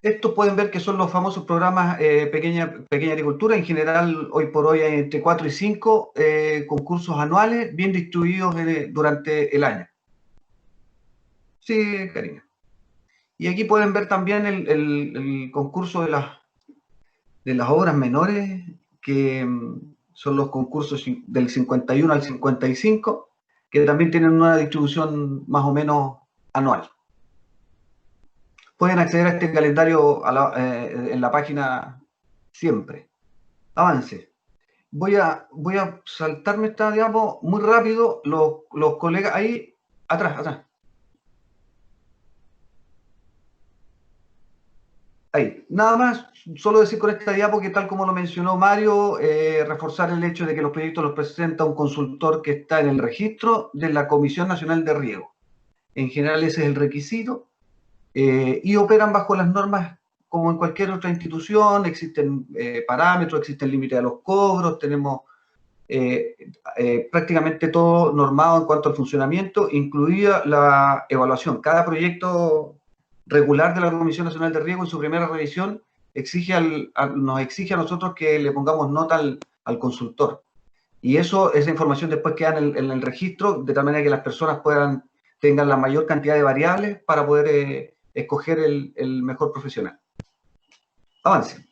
Speaker 3: Estos pueden ver que son los famosos programas pequeña agricultura. En general, hoy por hoy hay entre 4 y 5 concursos anuales bien distribuidos durante el año. Sí, Karina. Y aquí pueden ver también el concurso de las obras menores, que son los concursos del 51 al 55, que también tienen una distribución más o menos anual. Pueden acceder a este calendario en la página siempre. Avance. Voy a saltarme esta diapo muy rápido. Los colegas ahí, atrás. Ahí. Nada más, solo decir con esta diapo que tal como lo mencionó Mario, reforzar el hecho de que los proyectos los presenta un consultor que está en el registro de la Comisión Nacional de Riego. En general ese es el requisito. Y operan bajo las normas como en cualquier otra institución, existen parámetros, existen límites a los cobros, tenemos prácticamente todo normado en cuanto al funcionamiento, incluida la evaluación. Cada proyecto regular de la Comisión Nacional de Riego en su primera revisión nos exige a nosotros que le pongamos nota al consultor. Y esa información después queda en el registro, de tal manera que las personas tengan la mayor cantidad de variables para poder escoger el mejor profesional. Avance.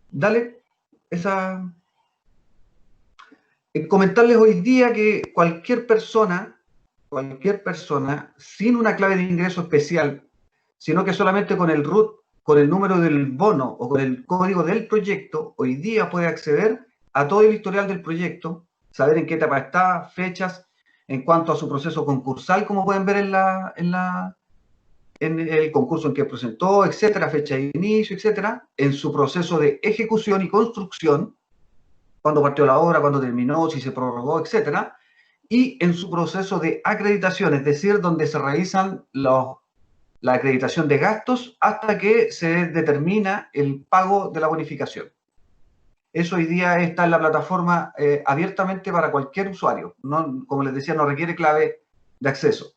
Speaker 3: Dale. Comentarles hoy día que cualquier persona sin una clave de ingreso especial, sino que solamente con el RUT, con el número del bono o con el código del proyecto, hoy día puede acceder a todo el historial del proyecto, saber en qué etapa está, fechas, en cuanto a su proceso concursal, como pueden ver en el concurso en que presentó, etcétera, fecha de inicio, etcétera, en su proceso de ejecución y construcción, cuándo partió la obra, cuándo terminó, si se prorrogó, etcétera, y en su proceso de acreditación, es decir, donde se realizan la acreditación de gastos hasta que se determina el pago de la bonificación. Eso hoy día está en la plataforma abiertamente para cualquier usuario. No, como les decía, no requiere clave de acceso.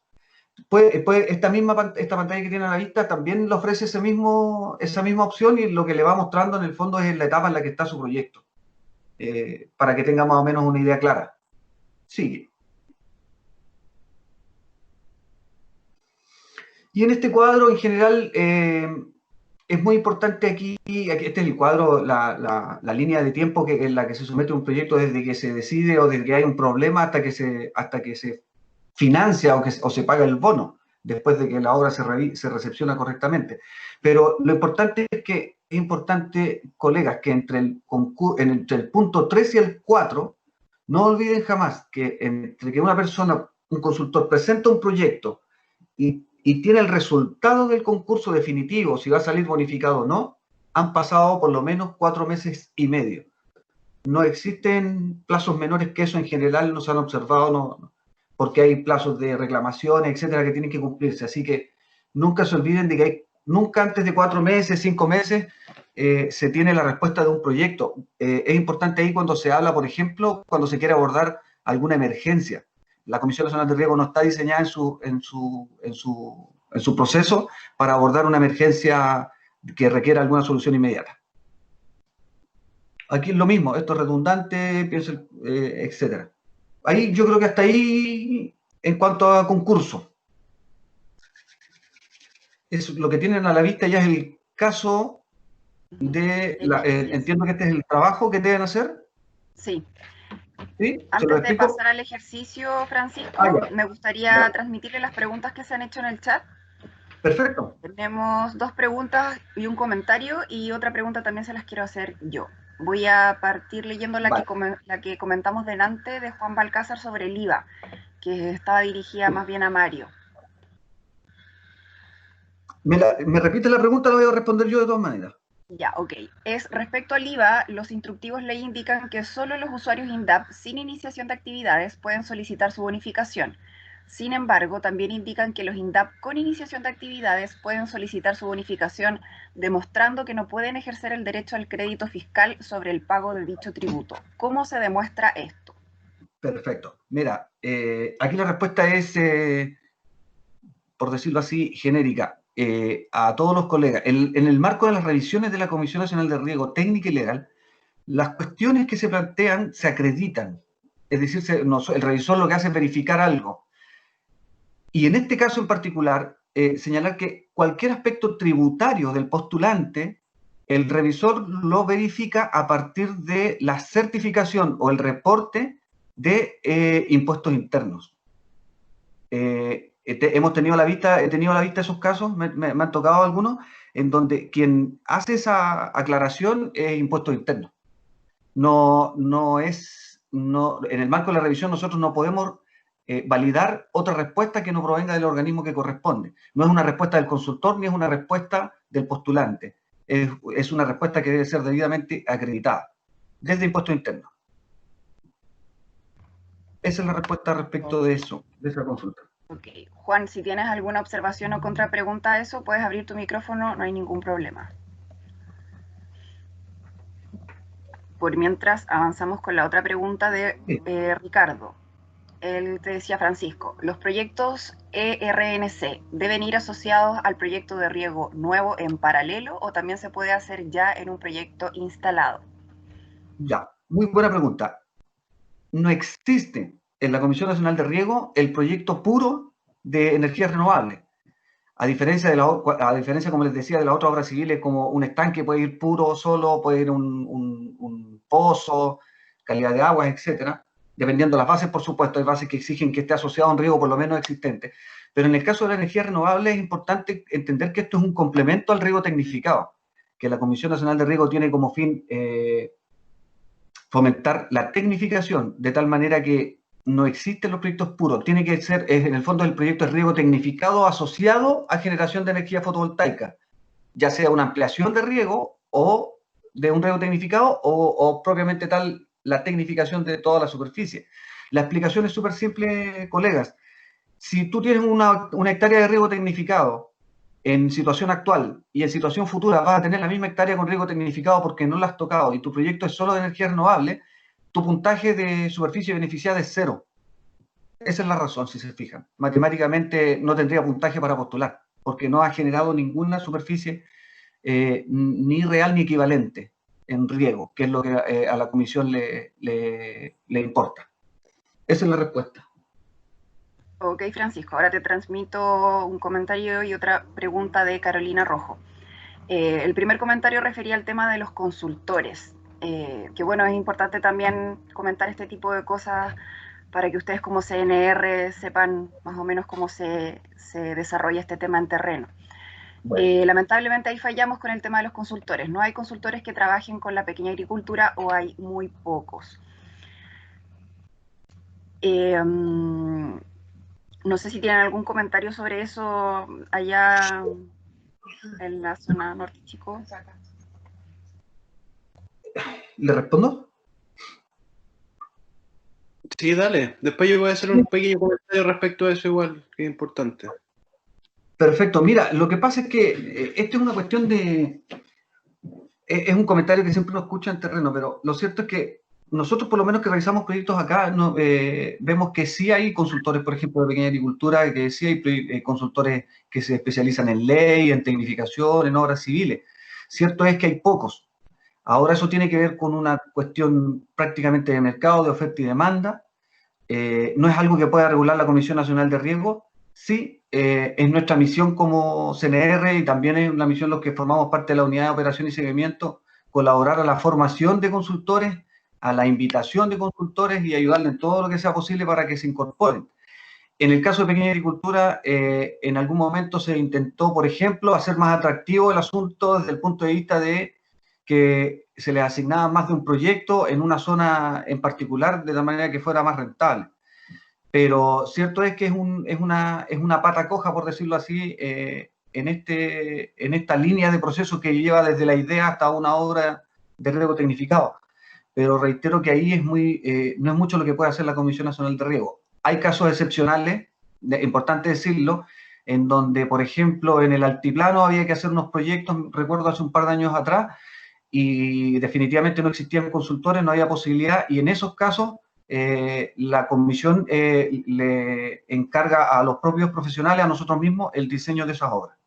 Speaker 3: Esta pantalla que tiene a la vista también le ofrece esa misma opción, y lo que le va mostrando en el fondo es la etapa en la que está su proyecto, para que tenga más o menos una idea clara. Sigue. Y en este cuadro, en general, es muy importante aquí, este es el cuadro, la línea de tiempo en la que se somete un proyecto desde que se decide o desde que hay un problema hasta que se financia o se paga el bono, después de que la obra se recepciona correctamente. Pero lo importante es que es importante, colegas, que entre el punto 3 y el 4, no olviden jamás que entre que una persona, un consultor, presenta un proyecto y tiene el resultado del concurso definitivo, si va a salir bonificado o no, han pasado por lo menos 4 meses y medio. No existen plazos menores que eso, en general no se han observado, porque hay plazos de reclamación, etcétera, que tienen que cumplirse. Así que nunca se olviden de que nunca antes de 4 meses, 5 meses, se tiene la respuesta de un proyecto. Es importante ahí cuando se habla, por ejemplo, cuando se quiere abordar alguna emergencia. La Comisión Nacional de Riego no está diseñada en su proceso para abordar una emergencia que requiera alguna solución inmediata. Aquí es lo mismo, esto es redundante, etcétera. Ahí yo creo que hasta ahí en cuanto a concurso. Lo que tienen a la vista ya es el caso de... entiendo que este es el trabajo que deben hacer.
Speaker 1: Sí.
Speaker 3: ¿Sí?
Speaker 1: Antes de pasar al ejercicio, Francisco, me gustaría transmitirle las preguntas que se han hecho en el chat.
Speaker 3: Perfecto.
Speaker 1: Tenemos 2 preguntas y un comentario, y otra pregunta también se las quiero hacer yo. Voy a partir leyendo la que comentamos delante de Juan Balcázar sobre el IVA, que estaba dirigida más bien a Mario.
Speaker 3: ¿Me repite la pregunta? La voy a responder yo de todas maneras.
Speaker 1: Ya, ok. Es respecto al IVA, los instructivos ley indican que solo los usuarios INDAP sin iniciación de actividades pueden solicitar su bonificación. Sin embargo, también indican que los INDAP con iniciación de actividades pueden solicitar su bonificación, demostrando que no pueden ejercer el derecho al crédito fiscal sobre el pago de dicho tributo. ¿Cómo se demuestra esto?
Speaker 3: Perfecto. Mira, aquí la respuesta es, por decirlo así, genérica. A todos los colegas, en el marco de las revisiones de la Comisión Nacional de Riego Técnica y Legal, las cuestiones que se plantean se acreditan. Es decir, el revisor lo que hace es verificar algo. Y en este caso en particular, señalar que cualquier aspecto tributario del postulante, el revisor lo verifica a partir de la certificación o el reporte de impuestos internos. He tenido a la vista esos casos, me han tocado algunos, en donde quien hace esa aclaración es impuestos internos. En el marco de la revisión nosotros no podemos validar otra respuesta que no provenga del organismo que corresponde. No es una respuesta del consultor ni es una respuesta del postulante. Es una respuesta que debe ser debidamente acreditada desde impuestos internos. Esa es la respuesta respecto de eso, de esa consulta.
Speaker 1: Ok. Juan, si tienes alguna observación o contrapregunta a eso, puedes abrir tu micrófono, no hay ningún problema. Por mientras, avanzamos con la otra pregunta de Ricardo. Él te decía, Francisco, ¿los proyectos ERNC deben ir asociados al proyecto de riego nuevo en paralelo o también se puede hacer ya en un proyecto instalado?
Speaker 3: Ya, muy buena pregunta. No existe en la Comisión Nacional de Riego el proyecto puro de energías renovables. A diferencia, como les decía, de las otras obras civiles, como un estanque puede ir puro solo, puede ir un pozo, calidad de aguas, etcétera. Dependiendo de las bases, por supuesto, hay bases que exigen que esté asociado a un riego por lo menos existente. Pero en el caso de la energía renovable es importante entender que esto es un complemento al riego tecnificado, que la Comisión Nacional de Riego tiene como fin fomentar la tecnificación de tal manera que no existen los proyectos puros. Tiene que ser, en el fondo, el proyecto de riego tecnificado asociado a generación de energía fotovoltaica, ya sea una ampliación de riego o de un riego tecnificado o propiamente tal la tecnificación de toda la superficie. La explicación es súper simple, colegas. Si tú tienes una hectárea de riego tecnificado en situación actual y en situación futura vas a tener la misma hectárea con riego tecnificado porque no la has tocado y tu proyecto es solo de energía renovable, tu puntaje de superficie beneficiada es 0. Esa es la razón, si se fijan. Matemáticamente no tendría puntaje para postular porque no ha generado ninguna superficie ni real ni equivalente en riego, que es lo que a la comisión le importa. Esa es la respuesta.
Speaker 1: Ok, Francisco, ahora te transmito un comentario y otra pregunta de Carolina Rojo. El primer comentario refería al tema de los consultores, que bueno, es importante también comentar este tipo de cosas para que ustedes como CNR sepan más o menos cómo se desarrolla este tema en terreno. Bueno. Lamentablemente ahí fallamos con el tema de los consultores. No hay consultores que trabajen con la pequeña agricultura o hay muy pocos. No sé si tienen algún comentario sobre eso allá en la zona norte, chicos.
Speaker 3: ¿Le respondo?
Speaker 4: Sí, dale. Después yo voy a hacer un pequeño comentario respecto a eso igual, que es importante.
Speaker 3: Perfecto. Mira, lo que pasa es que esto es una cuestión de... Es un comentario que siempre uno escucha en terreno, pero lo cierto es que nosotros por lo menos que realizamos proyectos acá, vemos que sí hay consultores, por ejemplo, de pequeña agricultura, que sí hay consultores que se especializan en ley, en tecnificación, en obras civiles. Cierto es que hay pocos. Ahora eso tiene que ver con una cuestión prácticamente de mercado, de oferta y demanda. No es algo que pueda regular la Comisión Nacional de Riesgo. Sí, es nuestra misión como CNR y también es una misión los que formamos parte de la Unidad de Operación y Seguimiento, colaborar a la formación de consultores, a la invitación de consultores y ayudarles en todo lo que sea posible para que se incorporen. En el caso de pequeña agricultura, en algún momento se intentó, por ejemplo, hacer más atractivo el asunto desde el punto de vista de que se les asignaba más de un proyecto en una zona en particular, de la manera que fuera más rentable. Pero cierto es que es una pata coja, por decirlo así, en esta línea de proceso que lleva desde la idea hasta una obra de riego tecnificado. Pero reitero que ahí no es mucho lo que puede hacer la Comisión Nacional de Riego. Hay casos excepcionales, importante decirlo, en donde, por ejemplo, en el altiplano había que hacer unos proyectos, recuerdo hace un par de años atrás, y definitivamente no existían consultores, no había posibilidad, y en esos casos la comisión le encarga a los propios profesionales, a nosotros mismos, el diseño de esas obras.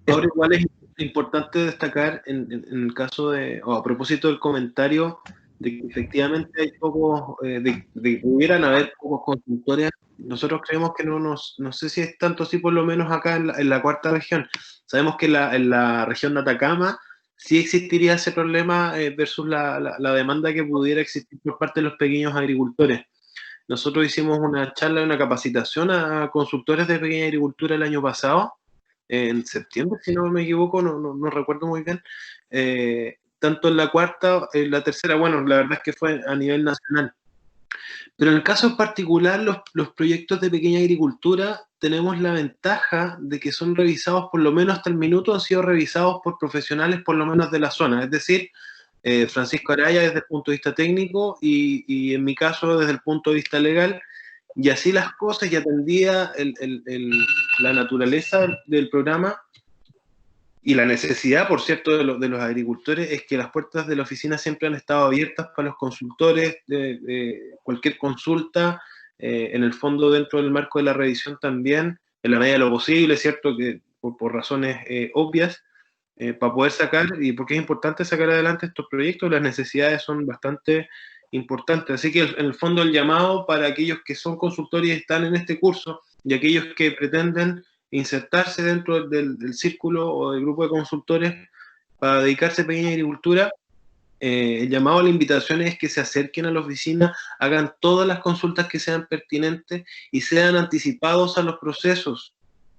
Speaker 4: Ahora igual es importante destacar en el caso de, o a propósito del comentario, de que efectivamente hay pocos, de que pudieran haber pocos consultores. Nosotros creemos que no sé si es tanto así, por lo menos acá en la cuarta región. Sabemos que en la región de Atacama sí existiría ese problema versus la demanda que pudiera existir por parte de los pequeños agricultores. Nosotros hicimos una charla, una capacitación a consultores de pequeña agricultura el año pasado, en septiembre, si no me equivoco, no recuerdo muy bien, tanto en la cuarta, en la tercera, bueno, la verdad es que fue a nivel nacional. Pero en el caso en particular, los proyectos de pequeña agricultura, tenemos la ventaja de que son revisados, por lo menos hasta el minuto, han sido revisados por profesionales por lo menos de la zona, es decir, Francisco Araya desde el punto de vista técnico y en mi caso desde el punto de vista legal, y así las cosas, y atendía la naturaleza del programa y la necesidad, por cierto, de los agricultores, es que las puertas de la oficina siempre han estado abiertas para los consultores, de cualquier consulta, en el fondo dentro del marco de la revisión también, en la medida de lo posible, ¿cierto? Que por razones obvias, para poder sacar, y porque es importante sacar adelante estos proyectos, las necesidades son bastante importantes. Así que en el fondo el llamado para aquellos que son consultores y están en este curso, y aquellos que pretenden insertarse dentro del círculo o del grupo de consultores para dedicarse a pequeña agricultura, el llamado a la invitación es que se acerquen a la oficina, hagan todas las consultas que sean pertinentes y sean anticipados a los procesos.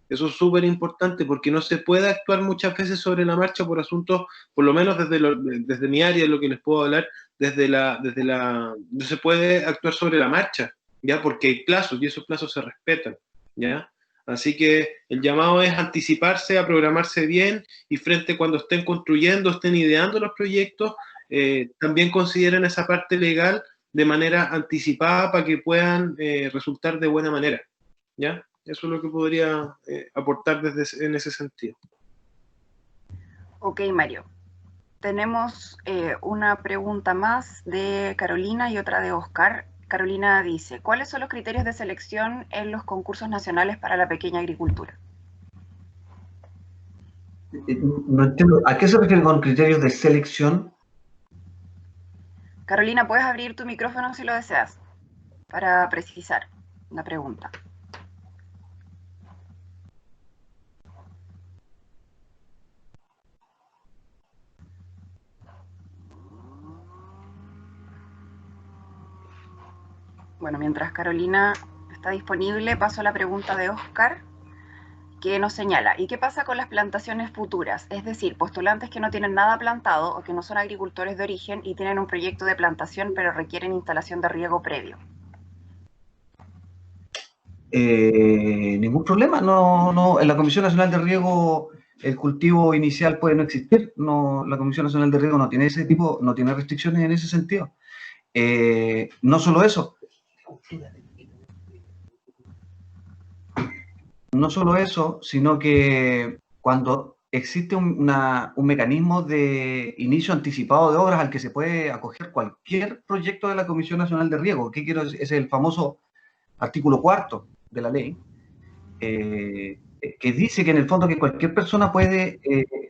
Speaker 4: Eso es súper importante porque no se puede actuar muchas veces sobre la marcha por asuntos, por lo menos desde mi área, lo que les puedo hablar, no se puede actuar sobre la marcha, ¿ya? Porque hay plazos y esos plazos se respetan, ¿ya? Así que el llamado es anticiparse, a programarse bien y frente cuando estén construyendo, estén ideando los proyectos, también consideren esa parte legal de manera anticipada para que puedan resultar de buena manera, ¿ya? Eso es lo que podría aportar en ese sentido.
Speaker 1: Ok, Mario. Tenemos una pregunta más de Carolina y otra de Oscar. Carolina dice, ¿cuáles son los criterios de selección en los concursos nacionales para la pequeña agricultura?
Speaker 3: No entiendo, ¿a qué se refiere con criterios de selección?
Speaker 1: Carolina, ¿puedes abrir tu micrófono si lo deseas para precisar la pregunta? Bueno, mientras Carolina está disponible, paso a la pregunta de Oscar, que nos señala, ¿y qué pasa con las plantaciones futuras? Es decir, postulantes que no tienen nada plantado o que no son agricultores de origen y tienen un proyecto de plantación pero requieren instalación de riego previo.
Speaker 3: Ningún problema, en la Comisión Nacional de Riego el cultivo inicial puede no existir, la Comisión Nacional de Riego no tiene restricciones en ese sentido. No solo eso, sino que cuando existe un mecanismo de inicio anticipado de obras al que se puede acoger cualquier proyecto de la Comisión Nacional de Riego. ¿Qué quiero decir? Es el famoso artículo 4 de la ley, que dice que en el fondo que cualquier persona puede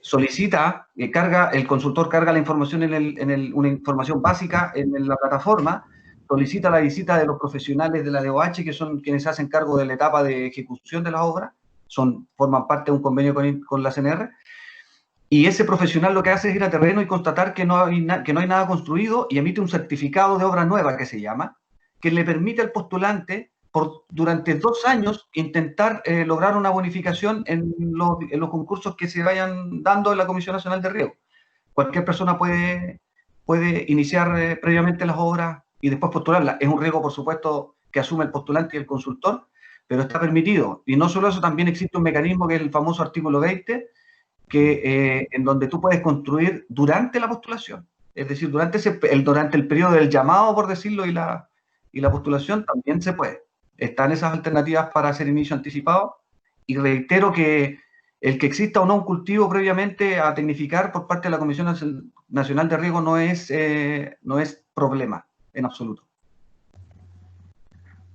Speaker 3: solicita, el consultor carga la información una información básica en la plataforma, solicita la visita de los profesionales de la DOH, que son quienes se hacen cargo de la etapa de ejecución de las obras, forman parte de un convenio con la CNR, y ese profesional lo que hace es ir a terreno y constatar que no hay nada construido y emite un certificado de obra nueva, que se llama, que le permite al postulante durante 2 años intentar lograr una bonificación en los concursos que se vayan dando en la Comisión Nacional de Riego. Cualquier persona puede iniciar previamente las obras y después postularlas. Es un riesgo, por supuesto, que asume el postulante y el consultor, pero está permitido. Y no solo eso, también existe un mecanismo que es el famoso artículo 20, en donde tú puedes construir durante la postulación. Es decir, durante el periodo del llamado, por decirlo, y la postulación también se puede. Están esas alternativas para hacer inicio anticipado, y reitero que el que exista o no un cultivo previamente a tecnificar por parte de la Comisión Nacional de Riego no es problema en absoluto.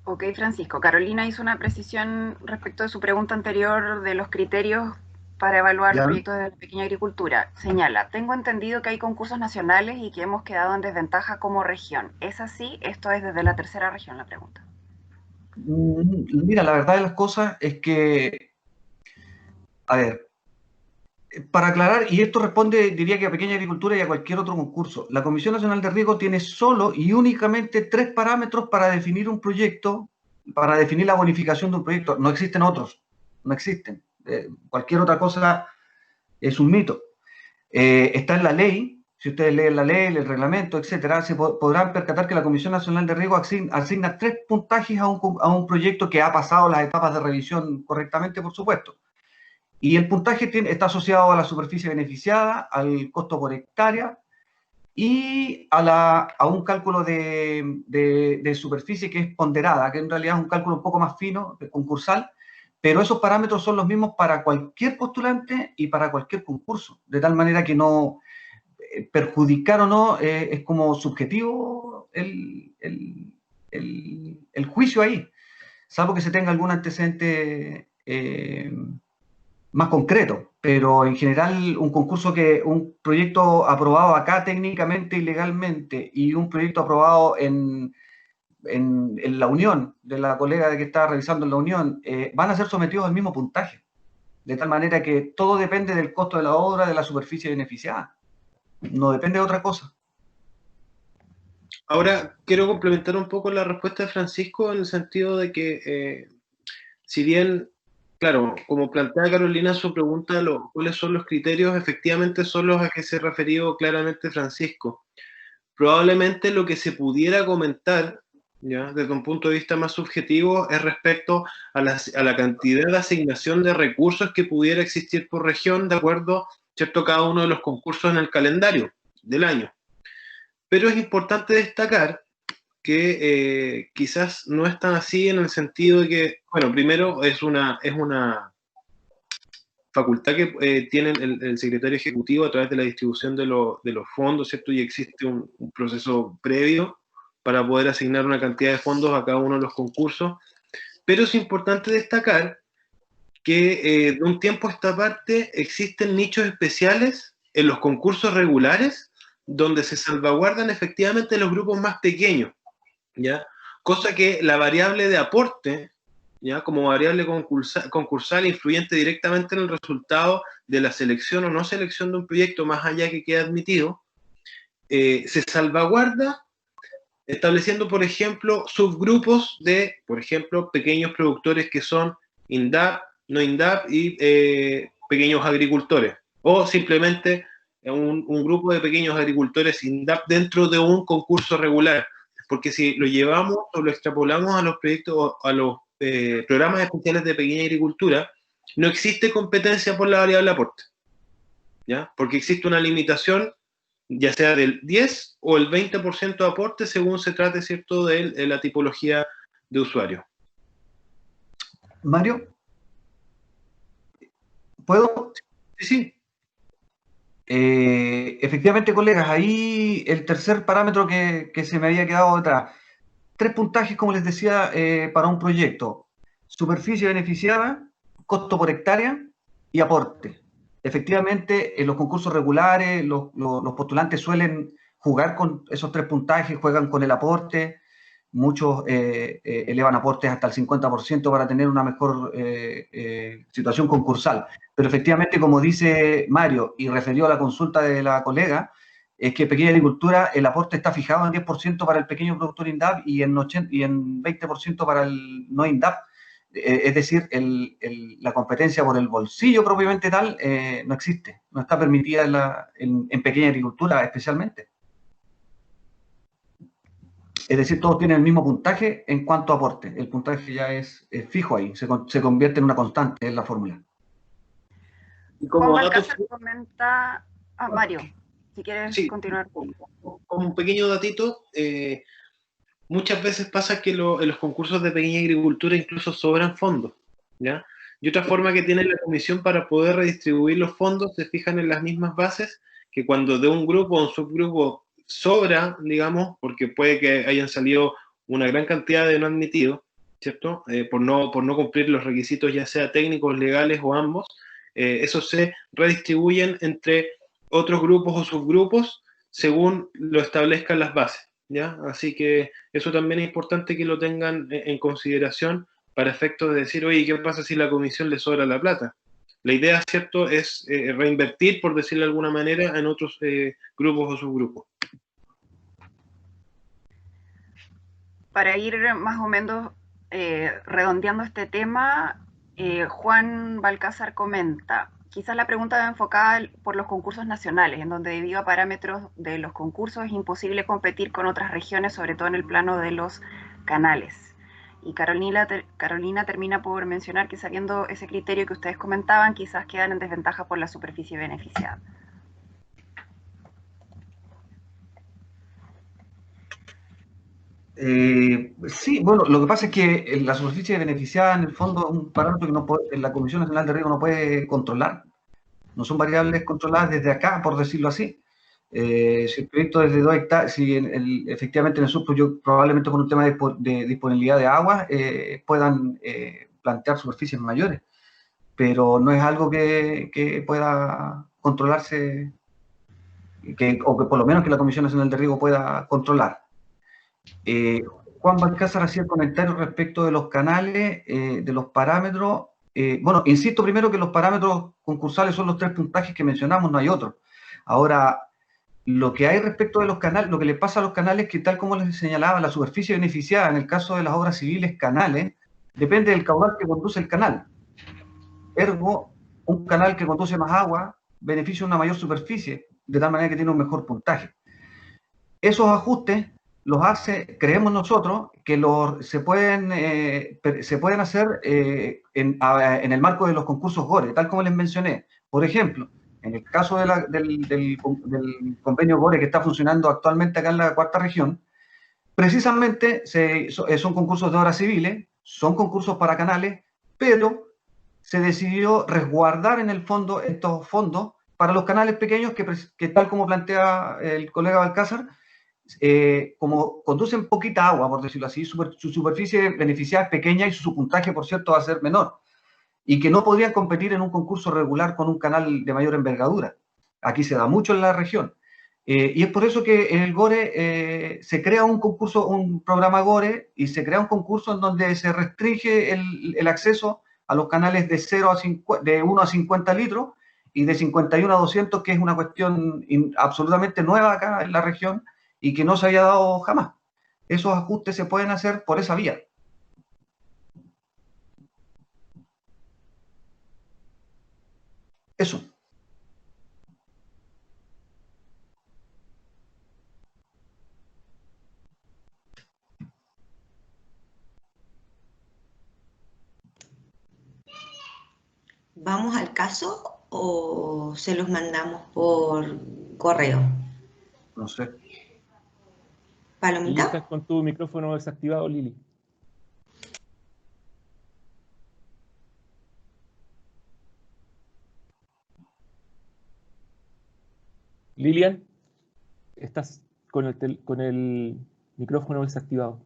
Speaker 1: Ok, Francisco. Carolina hizo una precisión respecto de su pregunta anterior de los criterios para evaluar los proyectos de la pequeña agricultura. Señala, tengo entendido que hay concursos nacionales y que hemos quedado en desventaja como región. ¿Es así? Esto es desde la tercera región la pregunta.
Speaker 3: Mira, la verdad de las cosas es que, a ver, para aclarar, y esto responde, diría que a pequeña agricultura y a cualquier otro concurso, la Comisión Nacional de Riego tiene solo y únicamente 3 parámetros para definir un proyecto, para definir la bonificación de un proyecto. No existen otros, no existen. Cualquier otra cosa es un mito. Está en la ley. Si ustedes leen la ley, el reglamento, etcétera, se podrán percatar que la Comisión Nacional de Riego asigna 3 puntajes a un proyecto que ha pasado las etapas de revisión correctamente, por supuesto. Y el puntaje está asociado a la superficie beneficiada, al costo por hectárea y a un cálculo de superficie que es ponderada, que en realidad es un cálculo un poco más fino, concursal, pero esos parámetros son los mismos para cualquier postulante y para cualquier concurso, de tal manera que no perjudicar o no es como subjetivo el juicio ahí, salvo que se tenga algún antecedente más concreto, pero en general un proyecto aprobado acá técnicamente y legalmente y un proyecto aprobado en la Unión, de la colega que está revisando en la Unión, van a ser sometidos al mismo puntaje, de tal manera que todo depende del costo de la obra, de la superficie beneficiada, no depende de otra cosa.
Speaker 4: Ahora, quiero complementar un poco la respuesta de Francisco en el sentido de que, si bien, claro, como plantea Carolina su pregunta, ¿cuáles son los criterios? Efectivamente son los a que se referió claramente Francisco. Probablemente lo que se pudiera comentar, ¿ya?, desde un punto de vista más subjetivo, es respecto a la cantidad de asignación de recursos que pudiera existir por región, de acuerdo, ¿cierto?, cada uno de los concursos en el calendario del año. Pero es importante destacar que quizás no es tan así en el sentido de que, bueno, primero es una facultad que tiene el secretario ejecutivo a través de la distribución de los fondos, ¿cierto? Y existe un proceso previo para poder asignar una cantidad de fondos a cada uno de los concursos. Pero es importante destacar que de un tiempo a esta parte existen nichos especiales en los concursos regulares donde se salvaguardan efectivamente los grupos más pequeños, ¿ya? Cosa que la variable de aporte, ¿ya?, como variable concursal influyente directamente en el resultado de la selección o no selección de un proyecto, más allá que quede admitido, se salvaguarda estableciendo, por ejemplo, subgrupos de, por ejemplo, pequeños productores que son INDAP, no INDAP y pequeños agricultores, o simplemente un grupo de pequeños agricultores INDAP dentro de un concurso regular, porque si lo llevamos o lo extrapolamos a los proyectos, a los programas especiales de pequeña agricultura, no existe competencia por la variable aporte, ¿ya? Porque existe una limitación, ya sea del 10 o el 20% de aporte, según se trate, ¿cierto?, de la tipología de usuario.
Speaker 3: Mario, ¿puedo?
Speaker 4: Sí, sí.
Speaker 3: Efectivamente, colegas, ahí el tercer parámetro que se me había quedado detrás. 3 puntajes, como les decía, para un proyecto. Superficie beneficiada, costo por hectárea y aporte. Efectivamente, en los concursos regulares, los postulantes suelen jugar con esos 3 puntajes, juegan con el aporte. Muchos elevan aportes hasta el 50% para tener una mejor situación concursal. Pero efectivamente, como dice Mario, y referió a la consulta de la colega, es que pequeña agricultura, el aporte está fijado en 10% para el pequeño productor INDAP y en 20% para el no INDAP. Es decir, la competencia por el bolsillo propiamente tal no existe, no está permitida en pequeña agricultura especialmente. Es decir, todos tienen el mismo puntaje en cuanto a aporte. El puntaje ya es fijo ahí, se convierte en una constante en la fórmula.
Speaker 4: Y
Speaker 1: Juan
Speaker 4: como dato,
Speaker 1: Balcázar comenta... Mario, si quieres
Speaker 4: sí,
Speaker 1: continuar.
Speaker 4: como un pequeño datito, muchas veces pasa que en los concursos de pequeña agricultura incluso sobran fondos, ¿ya? Y otra forma que tiene la comisión para poder redistribuir los fondos se fijan en las mismas bases, que cuando de un grupo o un subgrupo sobra, digamos, porque puede que hayan salido una gran cantidad de no admitidos, ¿cierto? Por no cumplir los requisitos, ya sea técnicos, legales o ambos, esos se redistribuyen entre otros grupos o subgrupos según lo establezcan las bases, ¿ya? Así que eso también es importante que lo tengan en consideración para efectos de decir, oye, ¿qué pasa si la comisión le sobra la plata? La idea, ¿cierto?, es reinvertir, por decirlo de alguna manera, en otros grupos o subgrupos.
Speaker 1: Para ir más o menos redondeando este tema, Juan Balcázar comenta, quizás la pregunta va enfocada por los concursos nacionales, en donde debido a parámetros de los concursos es imposible competir con otras regiones, sobre todo en el plano de los canales. Y Carolina termina por mencionar que sabiendo ese criterio que ustedes comentaban, quizás quedan en desventaja por la superficie beneficiada.
Speaker 3: Sí, bueno, lo que pasa es que la superficie beneficiada en el fondo es un parámetro que la Comisión Nacional de Riego no puede controlar. No son variables controladas desde acá, por decirlo así. Si el proyecto es de 2 hectáreas, si efectivamente en el subproyecto, probablemente por un tema de disponibilidad de agua, puedan plantear superficies mayores, pero no es algo que pueda controlarse, o que por lo menos que la Comisión Nacional de Riego pueda controlar. Juan Balcázar hacía comentarios respecto de los canales, de los parámetros. Bueno, insisto primero que los parámetros concursales son los 3 puntajes que mencionamos, no hay otros. Ahora, lo que hay respecto de los canales, lo que le pasa a los canales es que, tal como les señalaba, la superficie beneficiada en el caso de las obras civiles canales depende del caudal que conduce el canal. Ergo, un canal que conduce más agua beneficia una mayor superficie, de tal manera que tiene un mejor puntaje. Esos ajustes los creemos nosotros, que se pueden hacer en el marco de los concursos GORE, tal como les mencioné. Por ejemplo, en el caso del convenio GORE que está funcionando actualmente acá en la 4ª región, precisamente son concursos de obras civiles, son concursos para canales, pero se decidió resguardar en el fondo estos fondos para los canales pequeños que tal como plantea el colega Balcázar, como conducen poquita agua, por decirlo así, su superficie beneficiada es pequeña y su puntaje, por cierto, va a ser menor, y que no podrían competir en un concurso regular con un canal de mayor envergadura. Aquí se da mucho en la región. Y es por eso que en el GORE se crea un concurso, un programa GORE, y se crea un concurso en donde se restringe el acceso a los canales de 1 a 50 litros y de 51 a 200, que es una cuestión absolutamente nueva acá en la región y que no se había dado jamás. Esos ajustes se pueden hacer por esa vía. Eso.
Speaker 2: ¿Vamos al caso o se los mandamos por correo?
Speaker 3: No sé.
Speaker 5: Lili,
Speaker 2: ¿Palomita?
Speaker 5: estás con tu micrófono desactivado, Lili. Lilian, estás con el micrófono desactivado.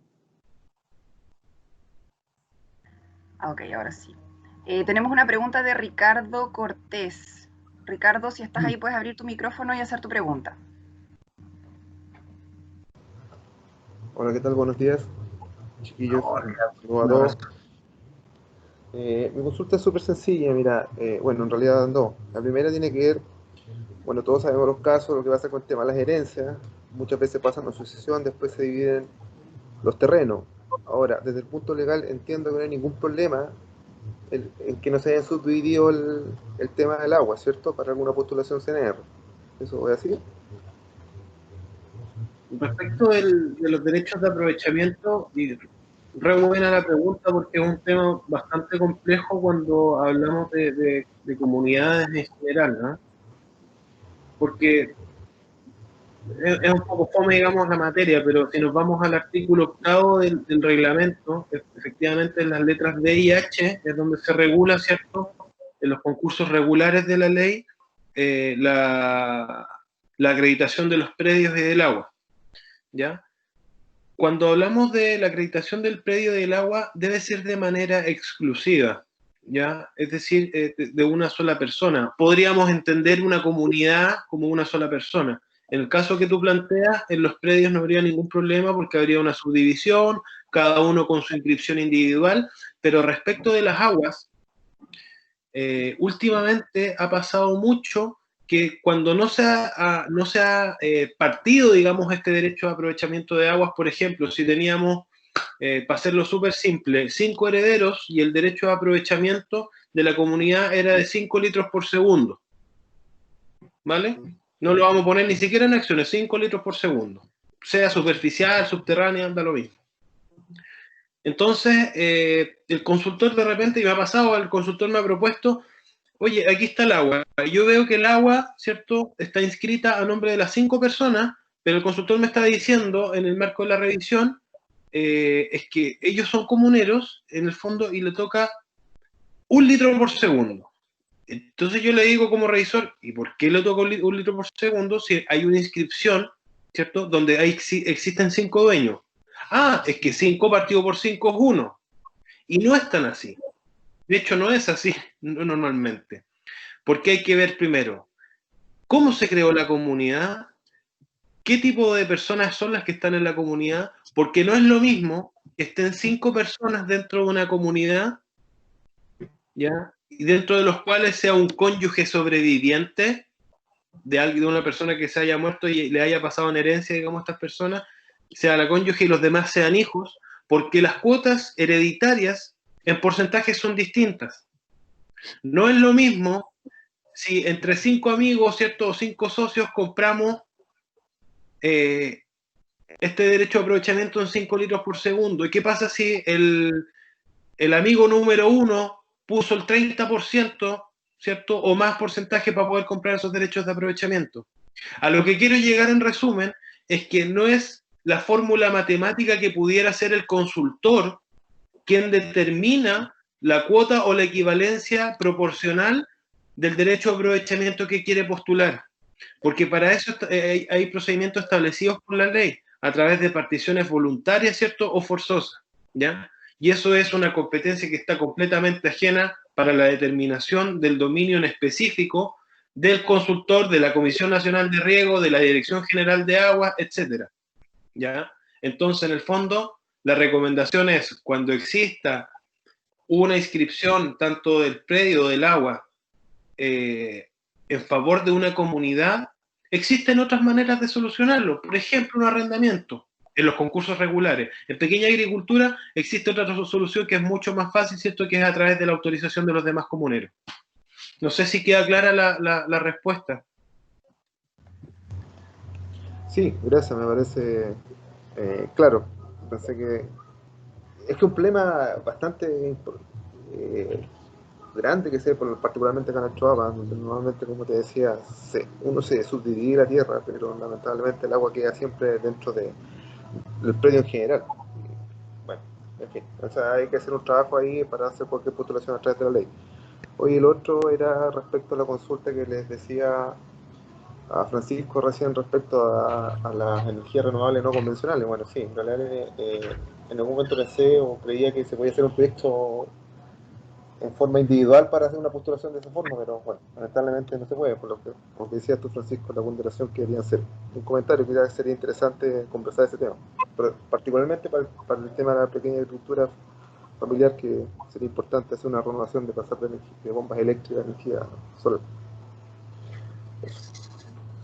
Speaker 1: Ok, ahora sí. Tenemos una pregunta de Ricardo Cortés. Ricardo, si estás ahí, puedes abrir tu micrófono y hacer tu pregunta.
Speaker 6: Hola, ¿qué tal? Buenos días, chiquillos. Saludos a todos. Mi consulta es súper sencilla, mira, bueno, en realidad no. La primera tiene que ver, bueno, todos sabemos los casos, lo que pasa con el tema de las herencias. Muchas veces pasan una sucesión, después se dividen los terrenos. Ahora, desde el punto legal entiendo que no hay ningún problema en que no se hayan subdividido el tema del agua, ¿cierto? Para alguna postulación CNR. ¿Eso es así?
Speaker 4: Respecto de los derechos de aprovechamiento, y re buena la pregunta porque es un tema bastante complejo cuando hablamos de comunidades en general, ¿no? Porque es un poco fome, digamos, la materia, pero si nos vamos al artículo 8 del reglamento, efectivamente en las letras D y H es donde se regula, ¿cierto?, en los concursos regulares de la ley, la acreditación de los predios y del agua, ¿ya? Cuando hablamos de la acreditación del predio y del agua, debe ser de manera exclusiva, ¿ya? Es decir, de una sola persona. Podríamos entender una comunidad como una sola persona. En el caso que tú planteas, en los predios no habría ningún problema porque habría una subdivisión, cada uno con su inscripción individual, pero respecto de las aguas, últimamente ha pasado mucho que cuando no se ha partido, digamos, este derecho de aprovechamiento de aguas, por ejemplo, si teníamos, para hacerlo súper simple, 5 herederos y el derecho de aprovechamiento de la comunidad era de 5 litros por segundo, ¿vale? No lo vamos a poner ni siquiera en acciones, 5 litros por segundo, sea superficial, subterránea, da lo mismo. Entonces, el consultor de repente, y me ha pasado, el consultor me ha propuesto, oye, aquí está el agua. Yo veo que el agua, ¿cierto?, está inscrita a nombre de las 5 personas, pero el consultor me está diciendo, en el marco de la revisión, es que ellos son comuneros, en el fondo, y le toca 1 litro por segundo. Entonces yo le digo como revisor, ¿y por qué le toca 1 litro por segundo si hay una inscripción, ¿cierto?, donde existen 5 dueños? Ah, es que 5 partido por 5 es 1. Y no es tan así. De hecho, no es así normalmente. Porque hay que ver primero cómo se creó la comunidad, qué tipo de personas son las que están en la comunidad, porque no es lo mismo que estén 5 personas dentro de una comunidad, ¿ya?, y dentro de los cuales sea un cónyuge sobreviviente de alguien, de una persona que se haya muerto y le haya pasado en herencia, digamos, a estas personas, sea la cónyuge y los demás sean hijos, porque las cuotas hereditarias en porcentajes son distintas. No es lo mismo si entre 5 amigos, ¿cierto?, o 5 socios compramos este derecho de aprovechamiento en 5 litros por segundo. ¿Y qué pasa si el amigo número 1 puso el 30%, ¿cierto?, o más porcentaje para poder comprar esos derechos de aprovechamiento? A lo que quiero llegar en resumen es que no es la fórmula matemática que pudiera ser el consultor quien determina la cuota o la equivalencia proporcional del derecho de aprovechamiento que quiere postular, porque para eso hay procedimientos establecidos por la ley a través de particiones voluntarias, ¿cierto?, o forzosas, ¿ya? Y eso es una competencia que está completamente ajena para la determinación del dominio en específico del consultor, de la Comisión Nacional de Riego, de la Dirección General de Aguas, etcétera, ¿ya? Entonces, en el fondo, la recomendación es, cuando exista una inscripción tanto del predio del agua en favor de una comunidad, existen otras maneras de solucionarlo. Por ejemplo, un arrendamiento en los concursos regulares. En pequeña agricultura existe otra solución que es mucho más fácil, ¿cierto?, que es a través de la autorización de los demás comuneros. No sé si queda clara la respuesta.
Speaker 6: Sí, gracias, me parece claro. Pensé que es que un problema bastante grande que sea, particularmente acá en Choapa, donde normalmente, como te decía, uno se subdivide la tierra, pero lamentablemente el agua queda siempre dentro del predio en general. Bueno, en fin, o sea, hay que hacer un trabajo ahí para hacer cualquier postulación a través de la ley. Oye, el otro era respecto a la consulta que les decía a Francisco recién respecto a las energías renovables no convencionales. Bueno, sí, en realidad en algún momento pensé o creía que se podía hacer un proyecto en forma individual para hacer una postulación de esa forma, pero bueno, lamentablemente no se puede, por lo que, como decías tú, Francisco, la ponderación quería hacer un comentario, que ya sería interesante conversar ese tema, pero particularmente para el tema de la pequeña agricultura familiar, que sería importante hacer una renovación de pasar de bombas eléctricas a energía solar.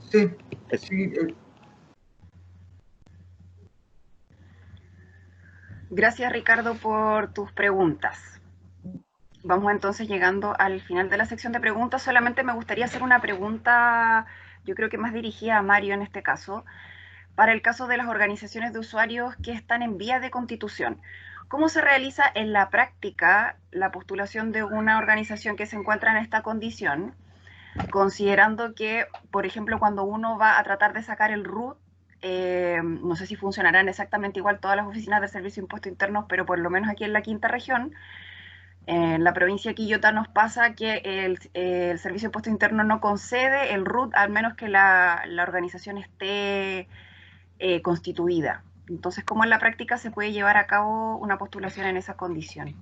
Speaker 3: Sí, sí.
Speaker 1: Gracias, Ricardo, por tus preguntas. Vamos entonces llegando al final de la sección de preguntas. Solamente me gustaría hacer una pregunta, yo creo que más dirigida a Mario en este caso, para el caso de las organizaciones de usuarios que están en vía de constitución. ¿Cómo se realiza en la práctica la postulación de una organización que se encuentra en esta condición? Considerando que, por ejemplo, cuando uno va a tratar de sacar el RUT, no sé si funcionarán exactamente igual todas las oficinas del Servicio de Impuestos Internos, pero por lo menos aquí en la quinta región, en la provincia de Quillota nos pasa que el Servicio de Impuestos Internos no concede el RUT al menos que la organización esté constituida. Entonces, ¿cómo en la práctica se puede llevar a cabo una postulación en esa condición?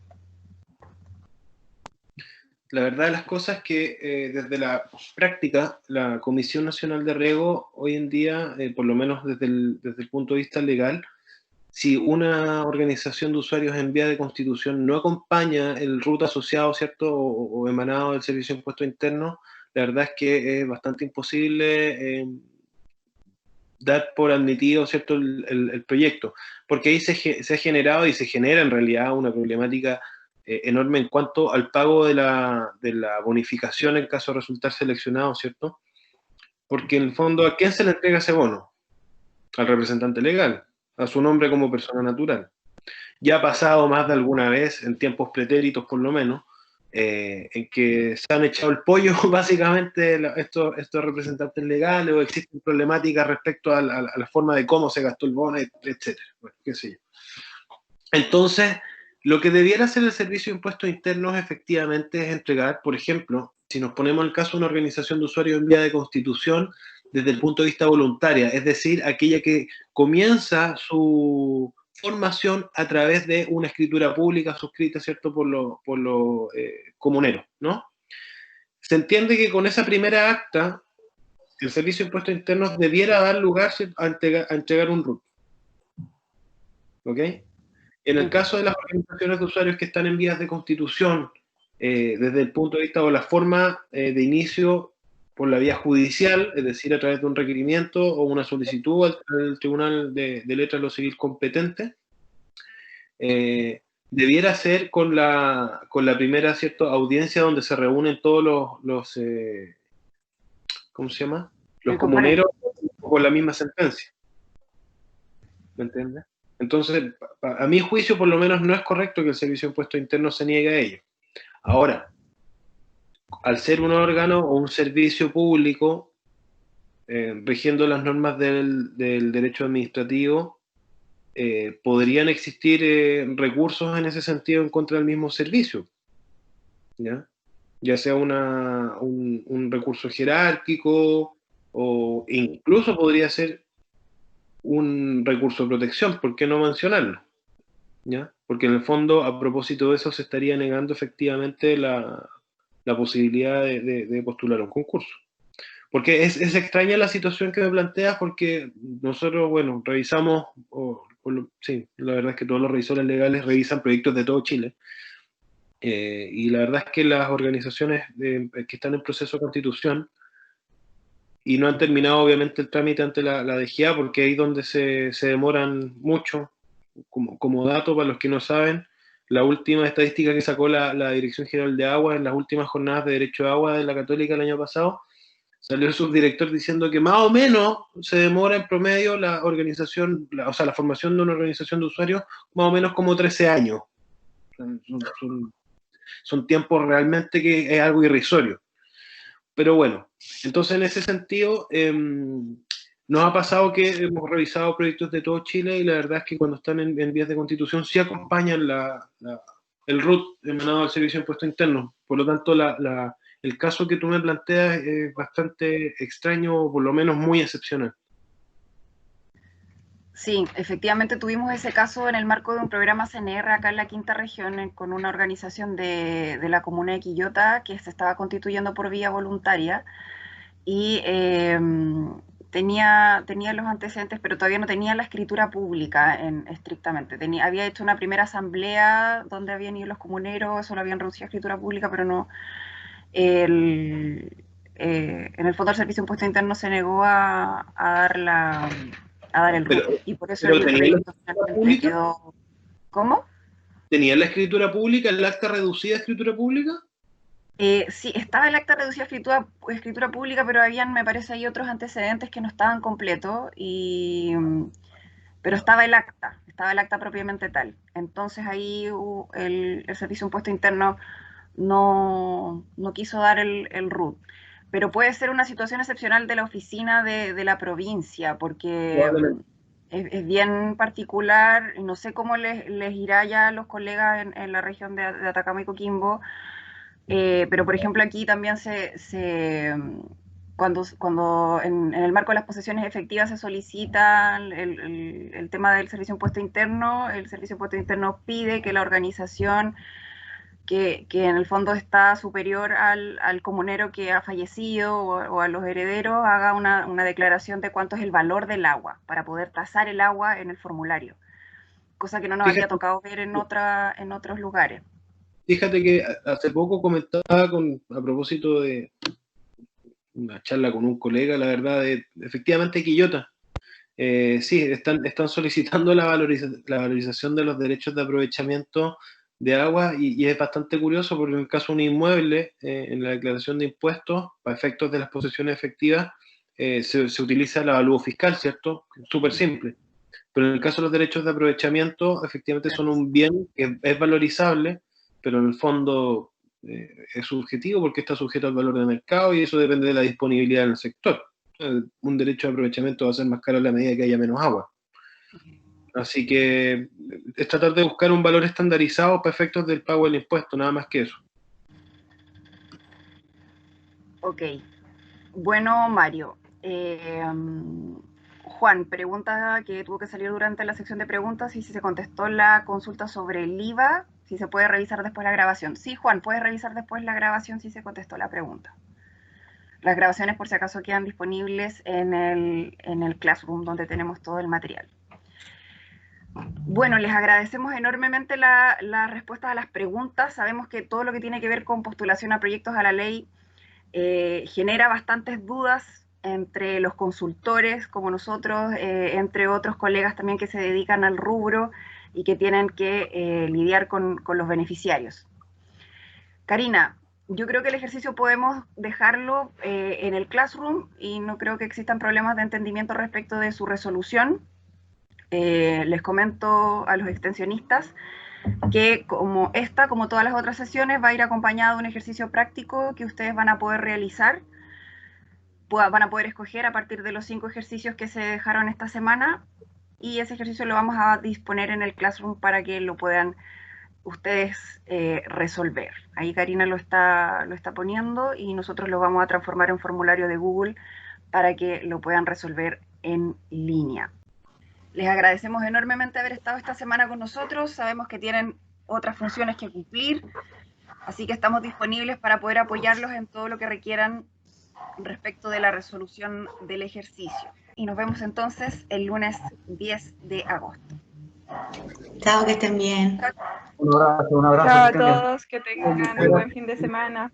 Speaker 4: La verdad de las cosas es que desde la práctica, la Comisión Nacional de Riego hoy en día, por lo menos desde el punto de vista legal, si una organización de usuarios en vía de constitución no acompaña el RUT asociado, ¿cierto?, o emanado del Servicio de Impuestos Internos, la verdad es que es bastante imposible dar por admitido, ¿cierto?, el proyecto, porque ahí se ha generado y se genera en realidad una problemática enorme en cuanto al pago de la bonificación en caso de resultar seleccionado, ¿cierto? Porque en el fondo, ¿a quién se le entrega ese bono? Al representante legal, a su nombre como persona natural. Ya ha pasado más de alguna vez, en tiempos pretéritos por lo menos, en que se han echado el pollo básicamente estos representantes legales, o existen problemáticas respecto a la forma de cómo se gastó el bono, etcétera. Bueno, qué sé yo. Entonces, lo que debiera hacer el Servicio de Impuestos Internos efectivamente es entregar, por ejemplo, si nos ponemos el caso de una organización de usuarios en vía de constitución, desde el punto de vista voluntaria, es decir, aquella que comienza su formación a través de una escritura pública suscrita, ¿cierto?, por los comuneros, ¿no? Se entiende que con esa primera acta, el Servicio de Impuestos Internos debiera dar lugar a entregar un RUT. ¿Ok? En el caso de las organizaciones de usuarios que están en vías de constitución, desde el punto de vista o la forma de inicio por la vía judicial, es decir, a través de un requerimiento o una solicitud al Tribunal de Letras de lo Civil competente, debiera ser con la primera, ¿cierto?, audiencia donde se reúnen todos los ¿cómo se llama? Los comuneros con la misma sentencia. ¿Me entiendes? Entonces, a mi juicio, por lo menos, no es correcto que el Servicio de Impuestos Internos se niegue a ello. Ahora, al ser un órgano o un servicio público, rigiendo las normas del derecho administrativo, podrían existir recursos en ese sentido en contra del mismo servicio, ya sea un recurso jerárquico, o incluso podría ser un recurso de protección, ¿por qué no mencionarlo? ¿Ya? Porque en el fondo, a propósito de eso, se estaría negando efectivamente la posibilidad de postular un concurso. Porque es extraña la situación que me planteas, porque nosotros, bueno, revisamos, sí, la verdad es que todos los revisores legales revisan proyectos de todo Chile, y la verdad es que las organizaciones que están en proceso de constitución y no han terminado obviamente el trámite ante la DGA, porque ahí es donde se demoran mucho. Como dato para los que no saben, la última estadística que sacó la Dirección General de Agua en las últimas jornadas de Derecho de Agua de la Católica el año pasado, salió el subdirector diciendo que más o menos se demora en promedio la organización, o sea, la formación de una organización de usuarios, más o menos como 13 años. Son tiempos realmente que es algo irrisorio. Pero bueno, entonces en ese sentido, nos ha pasado que hemos revisado proyectos de todo Chile y la verdad es que cuando están en vías de constitución sí acompañan el RUT emanado del Servicio de Impuestos Internos. Por lo tanto, el caso que tú me planteas es bastante extraño, o por lo menos muy excepcional.
Speaker 1: Sí, efectivamente tuvimos ese caso en el marco de un programa CNR acá en la quinta región con una organización de la comuna de Quillota que se estaba constituyendo por vía voluntaria y tenía los antecedentes, pero todavía no tenía la escritura pública estrictamente. Había hecho una primera asamblea donde habían ido los comuneros, solo habían reducido a escritura pública, pero no. En el fondo el Servicio de Impuesto Interno se negó a dar el RUT, y por eso el proyecto finalmente quedó... ¿Cómo?
Speaker 4: ¿Tenía la escritura pública, el acta reducida de escritura pública?
Speaker 1: Sí, estaba el acta reducida de escritura pública, pero habían, me parece, ahí otros antecedentes que no estaban completos, pero estaba el acta propiamente tal. Entonces ahí el Servicio de Impuesto Interno no quiso dar el RUT. Pero puede ser una situación excepcional de la oficina de la provincia, porque es bien particular, y no sé cómo les irá ya a los colegas en la región de Atacama y Coquimbo, pero por ejemplo aquí también cuando en el marco de las posesiones efectivas se solicita el tema del Servicio de Impuesto Interno, el Servicio de Impuesto Interno pide que la organización que en el fondo está superior al comunero que ha fallecido o a los herederos, haga una declaración de cuánto es el valor del agua, para poder tasar el agua en el formulario, cosa que no nos había tocado ver en otros lugares.
Speaker 4: Fíjate que hace poco comentaba a propósito de una charla con un colega, la verdad, efectivamente Quillota. Sí, están solicitando la valorización de los derechos de aprovechamiento de agua y es bastante curioso porque en el caso de un inmueble, en la declaración de impuestos, para efectos de las posesiones efectivas, se utiliza el avalúo fiscal, ¿cierto? Súper simple. Pero en el caso de los derechos de aprovechamiento, efectivamente son un bien que es valorizable, pero en el fondo es subjetivo porque está sujeto al valor de mercado y eso depende de la disponibilidad en el sector. Un derecho de aprovechamiento va a ser más caro a la medida que haya menos agua. Así que es tratar de buscar un valor estandarizado para efectos del pago del impuesto, nada más que eso.
Speaker 1: Ok. Bueno, Mario. Juan, pregunta que tuvo que salir durante la sección de preguntas, y si se contestó la consulta sobre el IVA, si se puede revisar después la grabación. Sí, Juan, puedes revisar después la grabación si se contestó la pregunta. Las grabaciones, por si acaso, quedan disponibles en el Classroom, donde tenemos todo el material. Bueno, les agradecemos enormemente la respuesta a las preguntas. Sabemos que todo lo que tiene que ver con postulación a proyectos a la ley genera bastantes dudas entre los consultores como nosotros, entre otros colegas también que se dedican al rubro y que tienen que lidiar con los beneficiarios. Karina, yo creo que el ejercicio podemos dejarlo en el Classroom y no creo que existan problemas de entendimiento respecto de su resolución. Les comento a los extensionistas que como todas las otras sesiones, va a ir acompañado de un ejercicio práctico que ustedes van a poder realizar. Van a poder escoger a partir de los 5 ejercicios que se dejaron esta semana, y ese ejercicio lo vamos a disponer en el Classroom para que lo puedan ustedes resolver. Ahí Karina lo está poniendo y nosotros lo vamos a transformar en formulario de Google para que lo puedan resolver en línea. Les agradecemos enormemente haber estado esta semana con nosotros. Sabemos que tienen otras funciones que cumplir, así que estamos disponibles para poder apoyarlos en todo lo que requieran respecto de la resolución del ejercicio. Y nos vemos entonces el lunes 10 de agosto.
Speaker 2: Chao, que estén bien.
Speaker 3: Un abrazo.
Speaker 7: Chao a todos, que tengan un buen fin de semana.